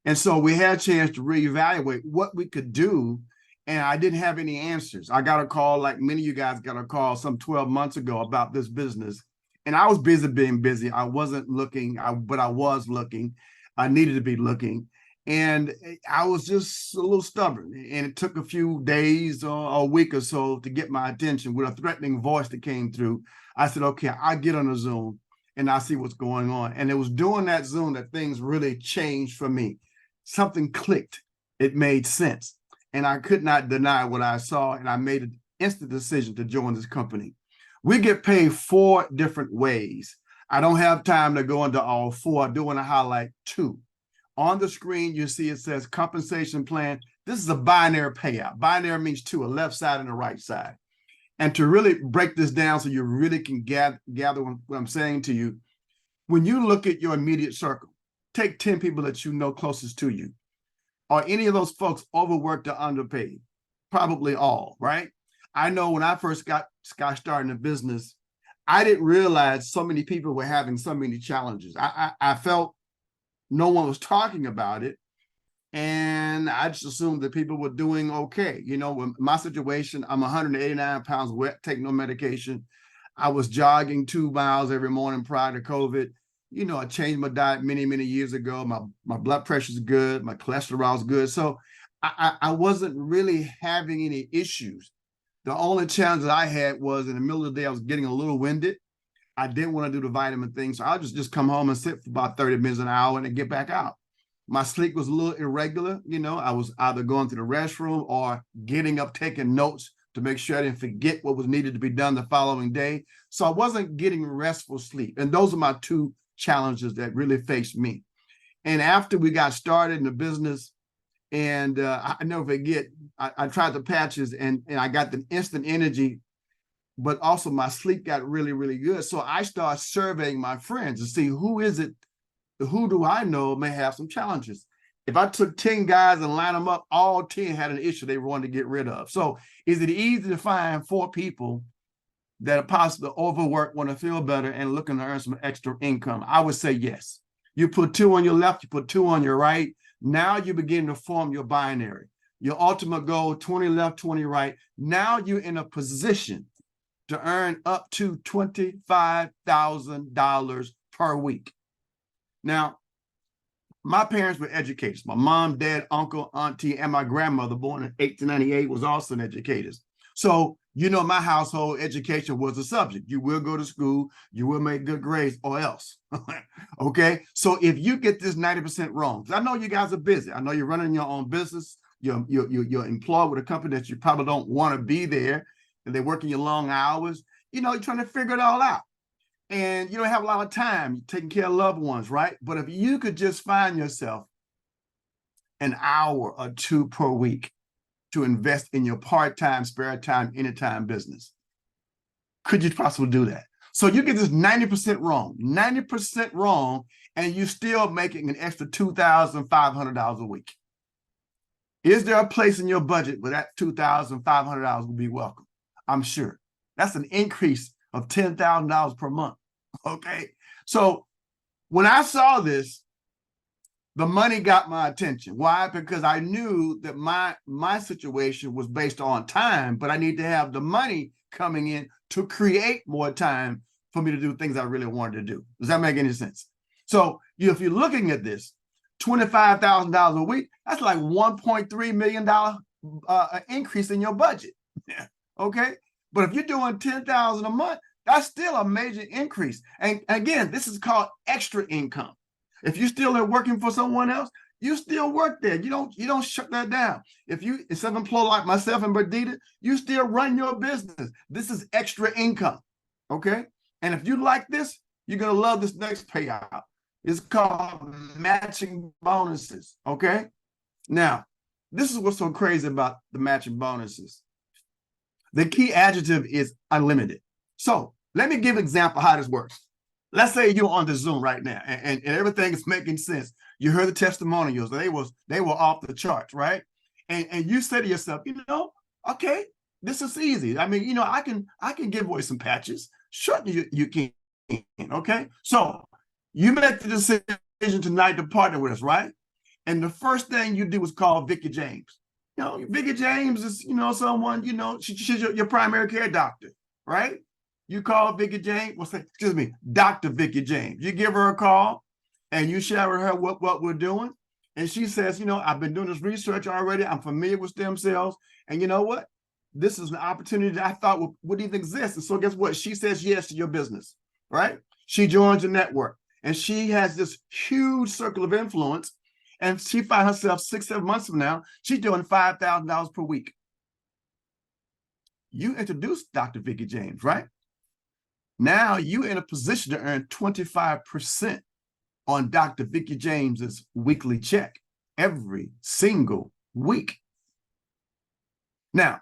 And so we had a chance to reevaluate what we could do. And I didn't have any answers. I got a call, like many of you guys got a call some 12 months ago about this business. And I was busy being busy. I wasn't looking, but I was looking. I needed to be looking. And I was just a little stubborn. And it took a few days or a week or so to get my attention with a threatening voice that came through. I said, okay, I'll get on a Zoom and I'll see what's going on. And it was during that Zoom that things really changed for me. Something clicked. It made sense. And I could not deny what I saw. And I made an instant decision to join this company. We get paid 4 different ways. I don't have time to go into all 4. I do want to highlight 2. On the screen, you see it says compensation plan. This is a binary payout. Binary means 2, a left side and a right side. And to really break this down so you really can gather what I'm saying to you, when you look at your immediate circle, take 10 people that you know closest to you. Are any of those folks overworked or underpaid? Probably all, right? I know when I first got started in the business, I didn't realize so many people were having so many challenges. I felt no one was talking about it. And I just assumed that people were doing okay. When my situation, I'm 189 pounds wet, take no medication. I was jogging 2 miles every morning prior to COVID. I changed my diet many, many years ago. My blood pressure's good. My cholesterol's good. So I wasn't really having any issues. The only challenge that I had was in the middle of the day, I was getting a little winded. I didn't want to do the vitamin thing. So I'll just come home and sit for about 30 minutes, an hour, and then get back out. My sleep was a little irregular. I was either going to the restroom or getting up, taking notes to make sure I didn't forget what was needed to be done the following day. So I wasn't getting restful sleep. And those are my 2 challenges that really faced me. And after we got started in the business, and I never forget, I tried the patches and I got the instant energy, but also my sleep got really, really good. So I started surveying my friends to see who do I know may have some challenges. If I took 10 guys and line them up, all 10 had an issue they wanted to get rid of. So is it easy to find 4 people that are possibly overworked, want to feel better, and looking to earn some extra income? I would say yes. You put 2 on your left, you put 2 on your right. Now you begin to form your binary. Your ultimate goal, 20 left, 20 right. Now you're in a position to earn up to $25,000 per week. Now, my parents were educators. My mom, dad, uncle, auntie, and my grandmother, born in 1898, was also educators. So, you know, my household, education was a subject. You will go to school, you will make good grades, or else. Okay. So if you get this 90% wrong, 'cause I know you guys are busy. I know you're running your own business. You're employed with a company that you probably don't want to be there, and they're working your long hours. You know, you're trying to figure it all out. And you don't have a lot of time taking care of loved ones, right? But if you could just find yourself an hour or two per week to invest in your part-time, spare time, anytime business, could you possibly do that? So you get this 90% wrong, and you're still making an extra $2,500 a week. Is there a place in your budget where that $2,500 will be welcome? I'm sure. That's an increase of $10,000 per month. Okay. So when I saw this, the money got my attention. Why? Because I knew that my situation was based on time, but I need to have the money coming in to create more time for me to do things I really wanted to do. Does that make any sense? So if you're looking at this, $25,000 a week, that's like $1.3 million increase in your budget. Okay. But if you're doing $10,000 a month, that's still a major increase. And again, this is called extra income. If you're still working for someone else, you still work there. You don't shut that down. If you self-employed like myself and Berdita, you still run your business. This is extra income. Okay. And if you like this, you're gonna love this next payout. It's called matching bonuses. Okay. Now, this is what's so crazy about the matching bonuses. The key adjective is unlimited. So let me give an example how this works. Let's say you're on the Zoom right now and everything is making sense. You heard the testimonials. They were off the charts, right? And you say to yourself, okay, this is easy. I mean, I can give away some patches. Sure, you can. Okay. So you make the decision tonight to partner with us, right? And the first thing you do is call Vicki James. Vicki James is, someone, she's your primary care doctor, right? You call Vicki James, Dr. Vicki James. You give her a call and you share with her what we're doing. And she says, I've been doing this research already. I'm familiar with stem cells. And you know what? This is an opportunity that I thought would even exist. And so guess what? She says yes to your business, right? She joins the network and she has this huge circle of influence. And she finds herself 6-7 months from now, she's doing $5,000 per week. You introduced Dr. Vicki James, right? Now you're in a position to earn 25% on Dr. Vicki James's weekly check every single week. Now,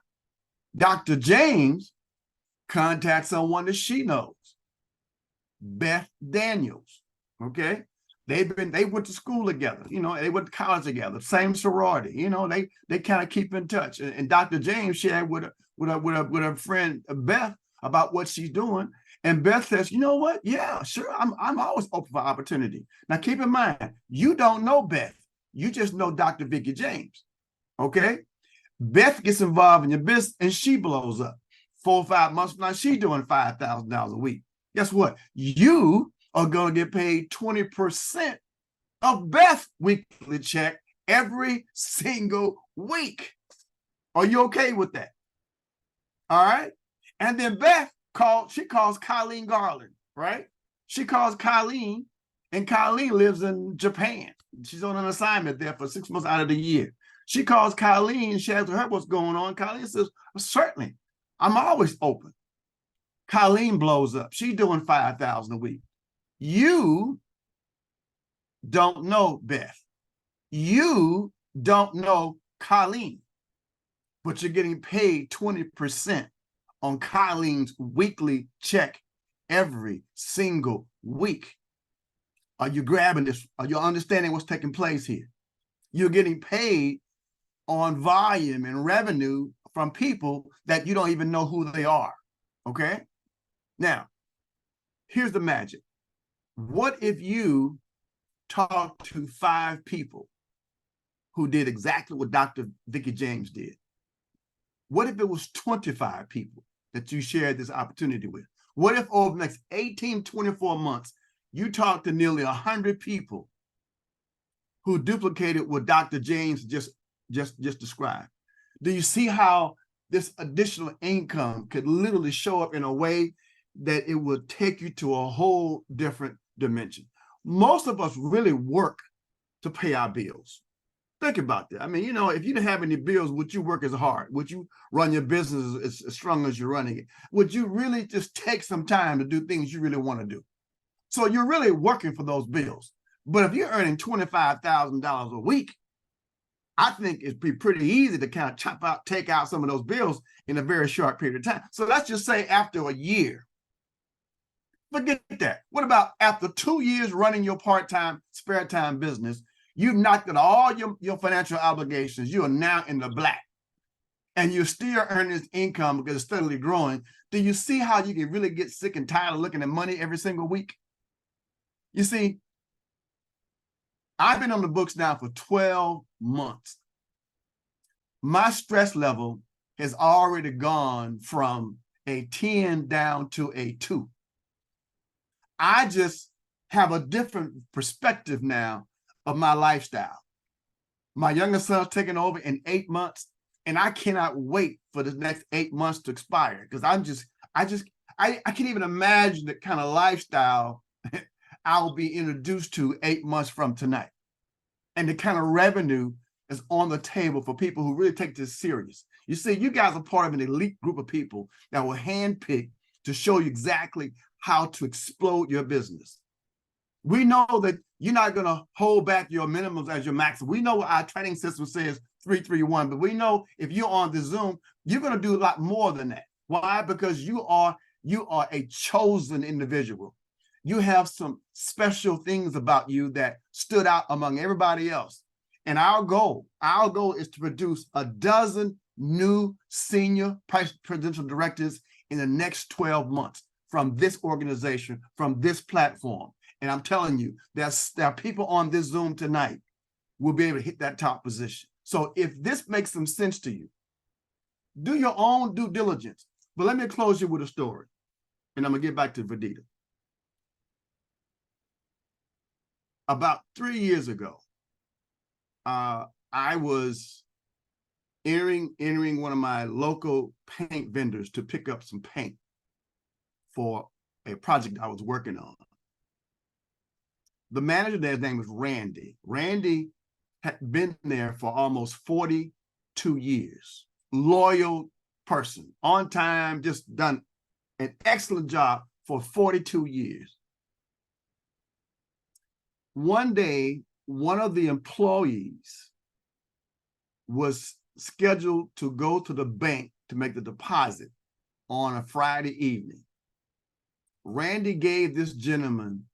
Dr. James contacts someone that she knows, Beth Daniels, okay? They went to school together, they went to college together, same sorority, they kind of keep in touch. And Dr. James shared with her friend Beth about what she's doing. And Beth says, you know what? Yeah, sure. I'm always open for opportunity. Now keep in mind, you don't know Beth. You just know Dr. Vicki James. Okay. Beth gets involved in your business and she blows up. 4 or 5 months from now, she's doing $5,000 a week. Guess what? You are going to get paid 20% of Beth's weekly check every single week. Are you okay with that? All right. And then Beth calls Colleen Garland, right? She calls Colleen, and Colleen lives in Japan. She's on an assignment there for 6 months out of the year. She calls Colleen, shares with her what's going on. Colleen says, well, certainly, I'm always open. Colleen blows up. She's doing $5,000 a week. You don't know Beth. You don't know Colleen, but you're getting paid 20% on Colleen's weekly check every single week. Are you grabbing this? Are you understanding what's taking place here? You're getting paid on volume and revenue from people that you don't even know who they are, okay? Now, here's the magic. What if you talk to 5 people who did exactly what Dr. Vicki James did? What if it was 25 people that you shared this opportunity with? What if over the next 18, 24 months, you talk to nearly 100 people who duplicated what Dr. James just described. Do you see how this additional income could literally show up in a way that it would take you to a whole different dimension? Most of us really work to pay our bills. Think about that. I mean, you know, if you didn't have any bills, would you work as hard? Would you run your business as strong as you're running it? Would you really just take some time to do things you really want to do? So you're really working for those bills. But if you're earning $25,000 a week, I think it'd be pretty easy to kind of take out some of those bills in a very short period of time. So let's just say after a year. Forget that. What about after 2 years running your part-time, spare time business? You've knocked out all your financial obligations. You are now in the black. And you're still earning this income because it's steadily growing. Do you see how you can really get sick and tired of looking at money every single week? You see, I've been on the books now for 12 months. My stress level has already gone from a 10 down to a 2. I just have a different perspective now of my lifestyle. My youngest son's taking over in 8 months, and I cannot wait for the next 8 months to expire because I can't even imagine the kind of lifestyle I'll be introduced to 8 months from tonight, and the kind of revenue is on the table for people who really take this serious. You see, you guys are part of an elite group of people that were handpicked to show you exactly how to explode your business. We know that you're not going to hold back your minimums as your maximum. We know our training system says 3-3-1, but we know if you're on the Zoom, you're going to do a lot more than that. Why? Because you are a chosen individual. You have some special things about you that stood out among everybody else. And our goal is to produce 12 new senior presidential directors in the next 12 months from this organization, from this platform. And I'm telling you, there are people on this Zoom tonight who will be able to hit that top position. So if this makes some sense to you, do your own due diligence. But let me close you with a story, and I'm going to get back to Verdita. About 3 years ago, I was entering one of my local paint vendors to pick up some paint for a project I was working on. The manager there, his name was Randy. Randy had been there for almost 42 years. Loyal person, on time, just done an excellent job for 42 years. One day, one of the employees was scheduled to go to the bank to make the deposit on a Friday evening. Randy gave this gentleman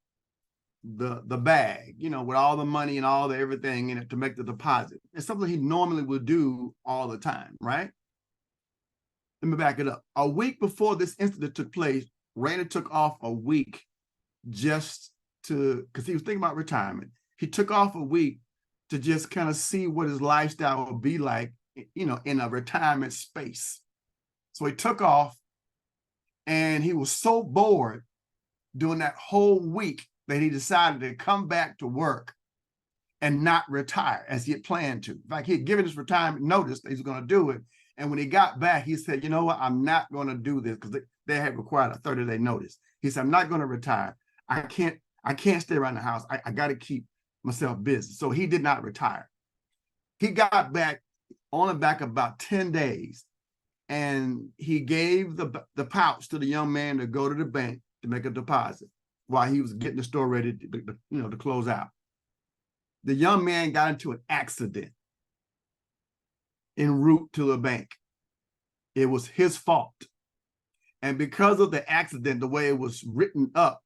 the bag, you know, with all the money and all the everything in it to make the deposit. It's something he normally would do all the time, right? Let me back it up. A week before this incident took place, Randy took off a week just because he was thinking about retirement. He took off a week to just kind of see what his lifestyle would be like, you know, in a retirement space. So he took off, and he was so bored during that whole week that he decided to come back to work and not retire as he had planned to. In fact, he had given his retirement notice that he was going to do it. And when he got back, he said, you know what, I'm not going to do this, because they had required a 30-day notice. He said, I'm not going to retire. I can't stay around the house. I got to keep myself busy. So he did not retire. He got back about 10 days, and he gave the pouch to the young man to go to the bank to make a deposit while he was getting the store ready to close out. The young man got into an accident en route to the bank. It was his fault. And because of the accident, the way it was written up,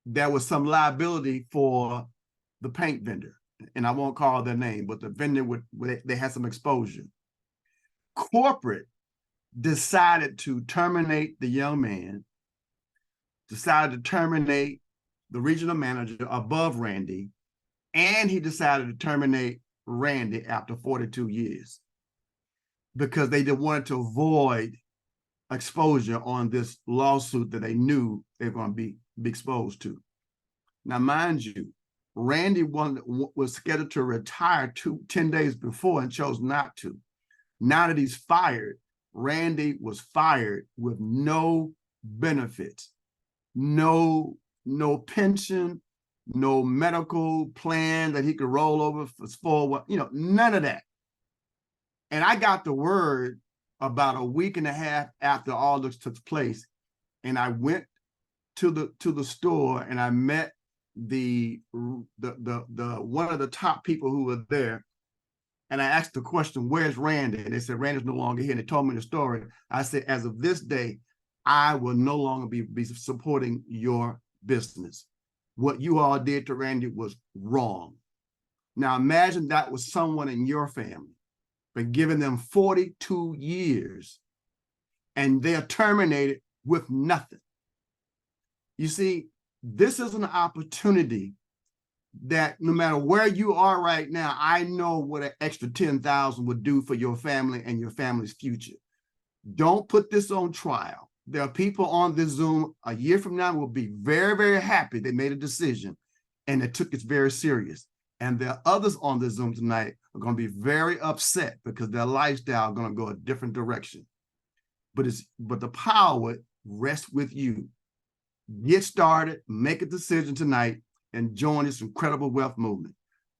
there was some liability for the paint vendor. And I won't call their name, but the vendor they had some exposure. Corporate decided to terminate the young man, decided to terminate the regional manager above Randy, and he decided to terminate Randy after 42 years because they wanted to avoid exposure on this lawsuit that they knew they were going to be exposed to. Now, mind you, Randy was scheduled to retire 10 days before and chose not to. Now that he's fired, Randy was fired with no benefits, no pension, no medical plan that he could roll over for, none of that. And I got the word about a week and a half after all this took place. And I went to the store and I met the one of the top people who were there. And I asked the question, where's Randy? And they said, Randy's no longer here. And they told me the story. I said, as of this day, I will no longer be supporting your business. What you all did to Randy was wrong. Now imagine that was someone in your family, but giving them 42 years and they're terminated with nothing. You see, this is an opportunity that no matter where you are right now, I know what an extra 10,000 would do for your family and your family's future. Don't put this on trial. There are people on this Zoom a year from now will be very, very happy they made a decision and they took it very serious. And there are others on this Zoom tonight are going to be very upset because their lifestyle is going to go a different direction. But the power rests with you. Get started, make a decision tonight, and join this incredible wealth movement.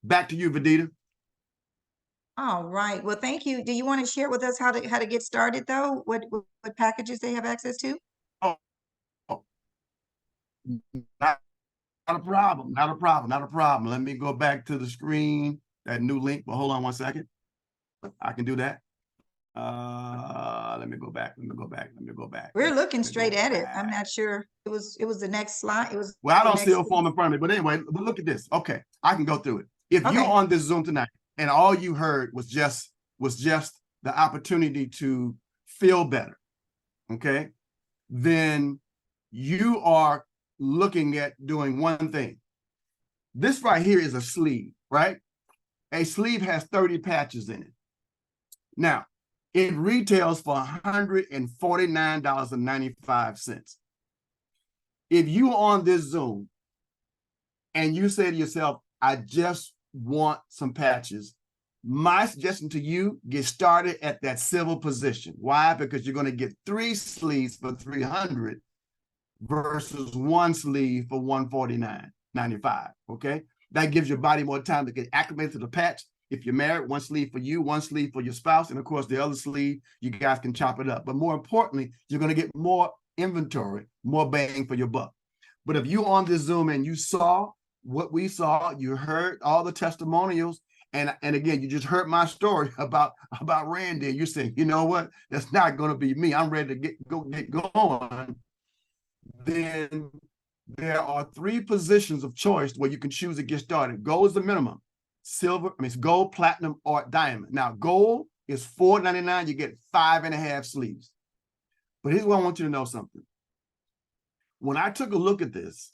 Back to you, Vidita. All right. Well, thank you. Do you want to share with us how to get started though? What packages they have access to? Oh, not a problem. Not a problem. Let me go back to the screen, that new link. But hold on one second. I can do that. Let me go back. We're looking straight at it. I'm not sure. It was the next slide. It was. Well, I don't see a form in front of me, but anyway, look at this. Okay, I can go through it. If you're on this Zoom tonight and all you heard was just the opportunity to feel better, okay, then you are looking at doing one thing. This right here is a sleeve, right? A sleeve has 30 patches in it. Now, it retails for $149.95. If you on this Zoom and you say to yourself, I just want some patches, my suggestion to you, get started at that civil position. Why? Because you're going to get 3 sleeves for $300 versus 1 sleeve for $149.95. Okay, that gives your body more time to get acclimated to the patch. If you're married, 1 sleeve for you, 1 sleeve for your spouse, and of course the other sleeve, you guys can chop it up. But more importantly, you're going to get more inventory, more bang for your buck. But if you on this Zoom and you saw what we saw, you heard all the testimonials, and again, you just heard my story about Randy, and you say, you know what, that's not going to be me. I'm ready to get going. Then there are 3 positions of choice where you can choose to get started. Gold is the minimum. Silver, it's gold, platinum, or diamond. Now, gold is $4.99. You get 5.5 sleeves. But here's what I want you to know something. When I took a look at this,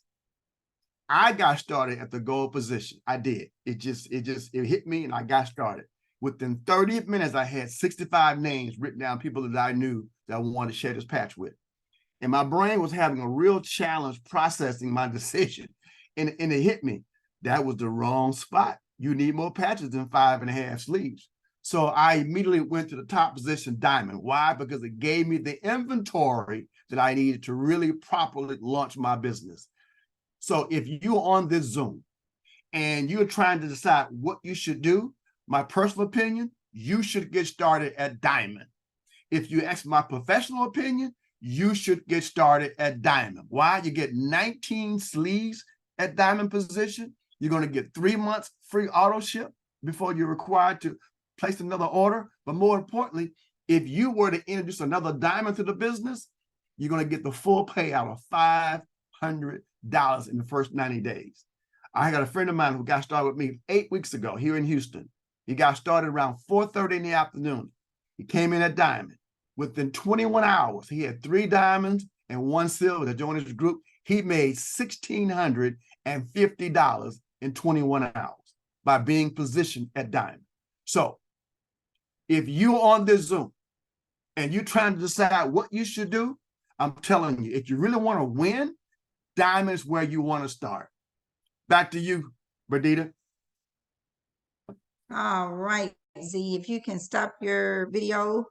I got started at the gold position. I did. It hit me and I got started. Within 30 minutes, I had 65 names written down, people that I knew that I wanted to share this patch with. And my brain was having a real challenge processing my decision. And it hit me. That was the wrong spot. You need more patches than 5.5 sleeves. So I immediately went to the top position, diamond. Why? Because it gave me the inventory that I needed to really properly launch my business. So if you're on this Zoom and you're trying to decide what you should do, my personal opinion, you should get started at diamond. If you ask my professional opinion, you should get started at diamond. Why? You get 19 sleeves at diamond position. You're going to get 3 months free auto ship before you're required to place another order. But more importantly, if you were to introduce another diamond to the business, you're going to get the full payout of $500 in the first 90 days. I got a friend of mine who got started with me 8 weeks ago here in Houston. He got started around 4:30 in the afternoon. He came in at diamond. Within 21 hours, he had 3 diamonds and 1 silver to join his group. He made $1,650 in 21 hours by being positioned at diamond. So if you're on this Zoom and you're trying to decide what you should do, I'm telling you, if you really want to win, diamond is where you want to start. Back to you, Verdita. All right, Z, if you can stop your video,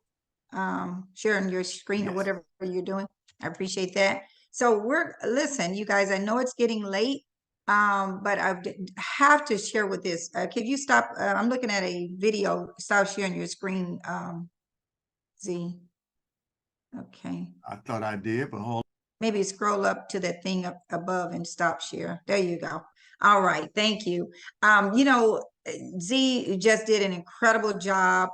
sharing your screen or Yes. whatever you're doing, I appreciate that. So listen, you guys, I know it's getting late, but have to share with this. Can you stop? I'm looking at a video. Stop sharing your screen, Z. Okay. I thought I did, but hold. Maybe scroll up to that thing up above and stop share. There you go. All right, thank you. Z just did an incredible job.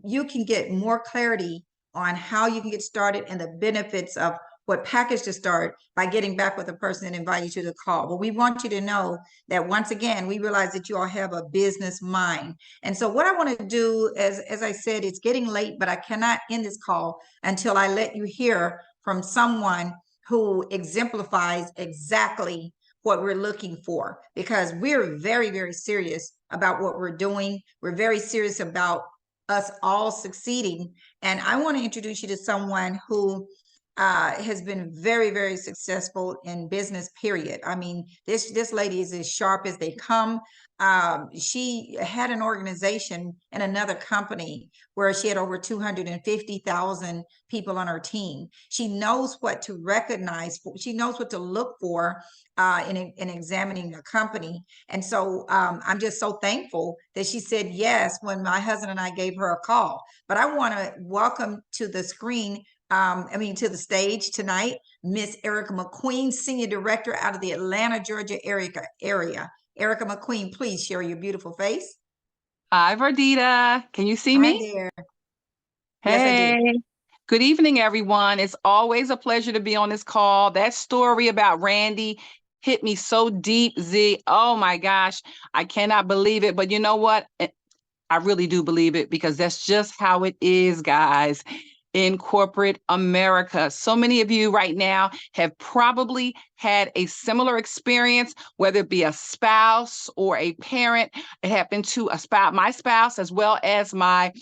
You can get more clarity on how you can get started and the benefits of what package to start by getting back with the person and invite you to the call. But we want you to know that once again, we realize that you all have a business mind. And so what I want to do, as I said, it's getting late, but I cannot end this call until I let you hear from someone who exemplifies exactly what we're looking for, because we're very, very serious about what we're doing. We're very serious about us all succeeding. And I want to introduce you to someone who has been very, very successful in business, period. I mean, this lady is as sharp as they come. She had an organization in another company where she had over 250,000 people on her team. She knows what to recognize. She knows what to look for in examining a company. And so I'm just so thankful that she said yes when my husband and I gave her a call. But I want to welcome to the screen, to the stage tonight, Miss Erica McQueen, Senior Director out of the Atlanta, Georgia area. Erica McQueen, please share your beautiful face. Hi, Verdita. Can you see Hi me? there. Yes, I do. Hey. Good evening, everyone. It's always a pleasure to be on this call. That story about Randy hit me so deep, Z. Oh my gosh, I cannot believe it. But you know what? I really do believe it, because that's just how it is, guys, in corporate America. So many of you right now have probably had a similar experience, whether it be a spouse or a parent. It happened to my spouse, as well as my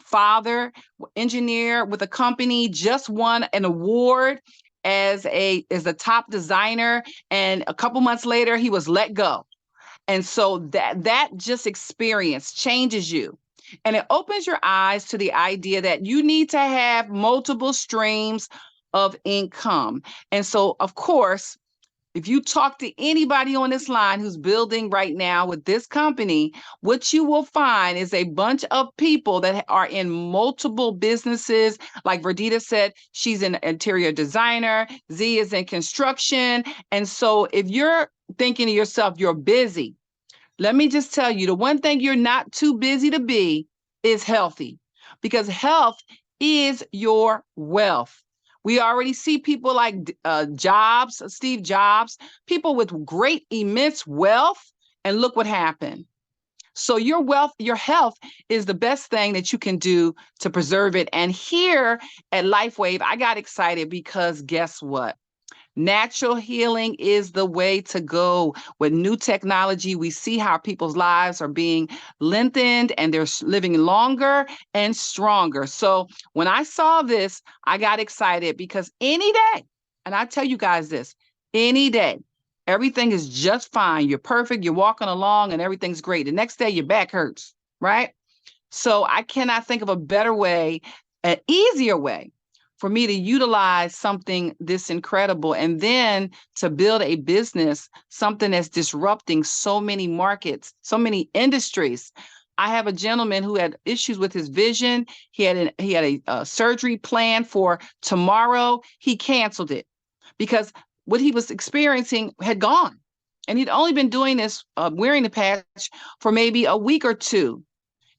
father, engineer with a company, just won an award as a top designer, and a couple months later he was let go. And so that just experience changes you. And it opens your eyes to the idea that you need to have multiple streams of income. And so, of course, if you talk to anybody on this line who's building right now with this company, what you will find is a bunch of people that are in multiple businesses. Like Verdita said, she's an interior designer. Z is in construction. And so if you're thinking to yourself, you're busy, let me just tell you, the one thing you're not too busy to be is healthy, because health is your wealth. We already see people like Steve Jobs, people with great, immense wealth, and look what happened. So your wealth, your health is the best thing that you can do to preserve it. And here at LifeWave, I got excited because guess what? Natural healing is the way to go. With new technology, we see how people's lives are being lengthened and they're living longer and stronger. So when I saw this, I got excited, because any day, and I tell you guys this, any day, everything is just fine. You're perfect. You're walking along and everything's great. The next day, your back hurts, right? So I cannot think of a better way, an easier way for me to utilize something this incredible, and then to build a business, something that's disrupting so many markets, so many industries. I have a gentleman who had issues with his vision. He had a surgery planned for tomorrow. He canceled it because what he was experiencing had gone. And he'd only been doing this, wearing the patch, for maybe a week or two.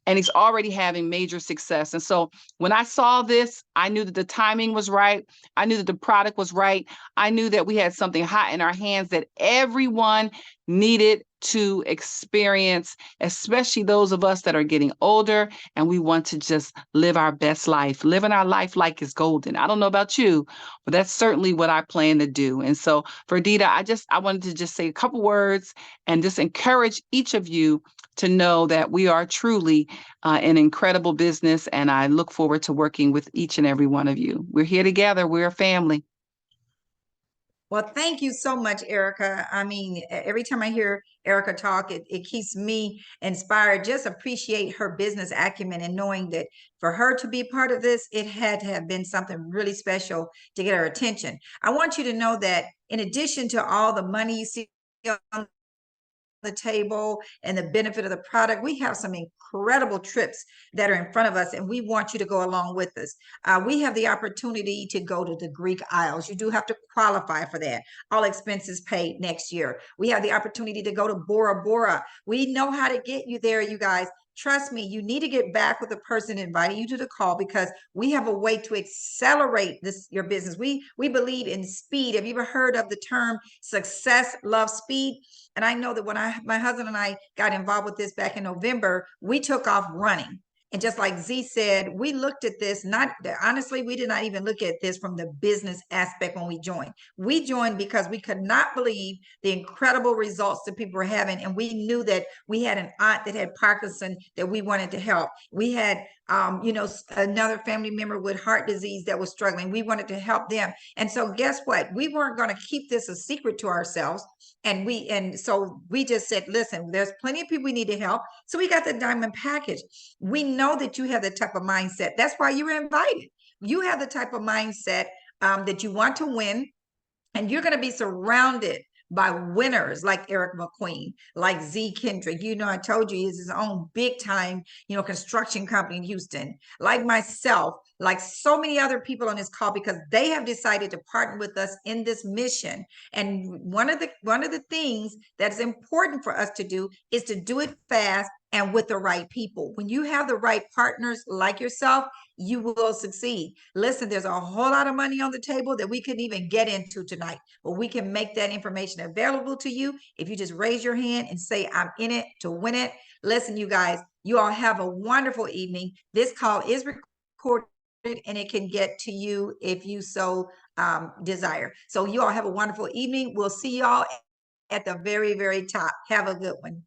And he's already having major success. And so when I saw this, I knew that the timing was right. I knew that the product was right. I knew that we had something hot in our hands that everyone needed to experience, especially those of us that are getting older and we want to just live our best life, living our life like it's golden. I don't know about you, but that's certainly what I plan to do. And so, Verdita, I wanted to just say a couple words and just encourage each of you to know that we are truly an incredible business, and I look forward to working with each and every one of you. We're here together. We're a family. Well, thank you so much, Erica. I mean, every time I hear Erica talk, it keeps me inspired. Just appreciate her business acumen and knowing that for her to be part of this, it had to have been something really special to get her attention. I want you to know that in addition to all the money you see on the table and the benefit of the product, we have some incredible trips that are in front of us, and we want you to go along with us. We have the opportunity to go to the Greek Isles. You do have to qualify for that. All expenses paid next year. We have the opportunity to go to Bora Bora. We know how to get you there, you guys. Trust me, you need to get back with the person inviting you to the call, because we have a way to accelerate your business. We believe in speed. Have you ever heard of the term success loves speed? And I know that when my husband and I got involved with this back in November, we took off running. And just like Z said, we looked at this, honestly, we did not even look at this from the business aspect when we joined. We joined because we could not believe the incredible results that people were having. And we knew that we had an aunt that had Parkinson that we wanted to help. We had, another family member with heart disease that was struggling. We wanted to help them. And so guess what? We weren't going to keep this a secret to ourselves. And so we just said, listen, there's plenty of people we need to help. So we got the diamond package. We know that you have the type of mindset. That's why you were invited. You have the type of mindset that you want to win, and you're going to be surrounded by winners like Eric McQueen, like Z Kendrick. I told you he's his own big time, construction company in Houston, like myself, like so many other people on this call, because they have decided to partner with us in this mission. And one of the things that's important for us to do is to do it fast and with the right people. When you have the right partners like yourself, you will succeed. Listen, there's a whole lot of money on the table that we couldn't even get into tonight, but we can make that information available to you if you just raise your hand and say, I'm in it to win it. Listen, you guys, you all have a wonderful evening. This call is recorded and it can get to you if you so desire. So you all have a wonderful evening. We'll see y'all at the very, very top. Have a good one.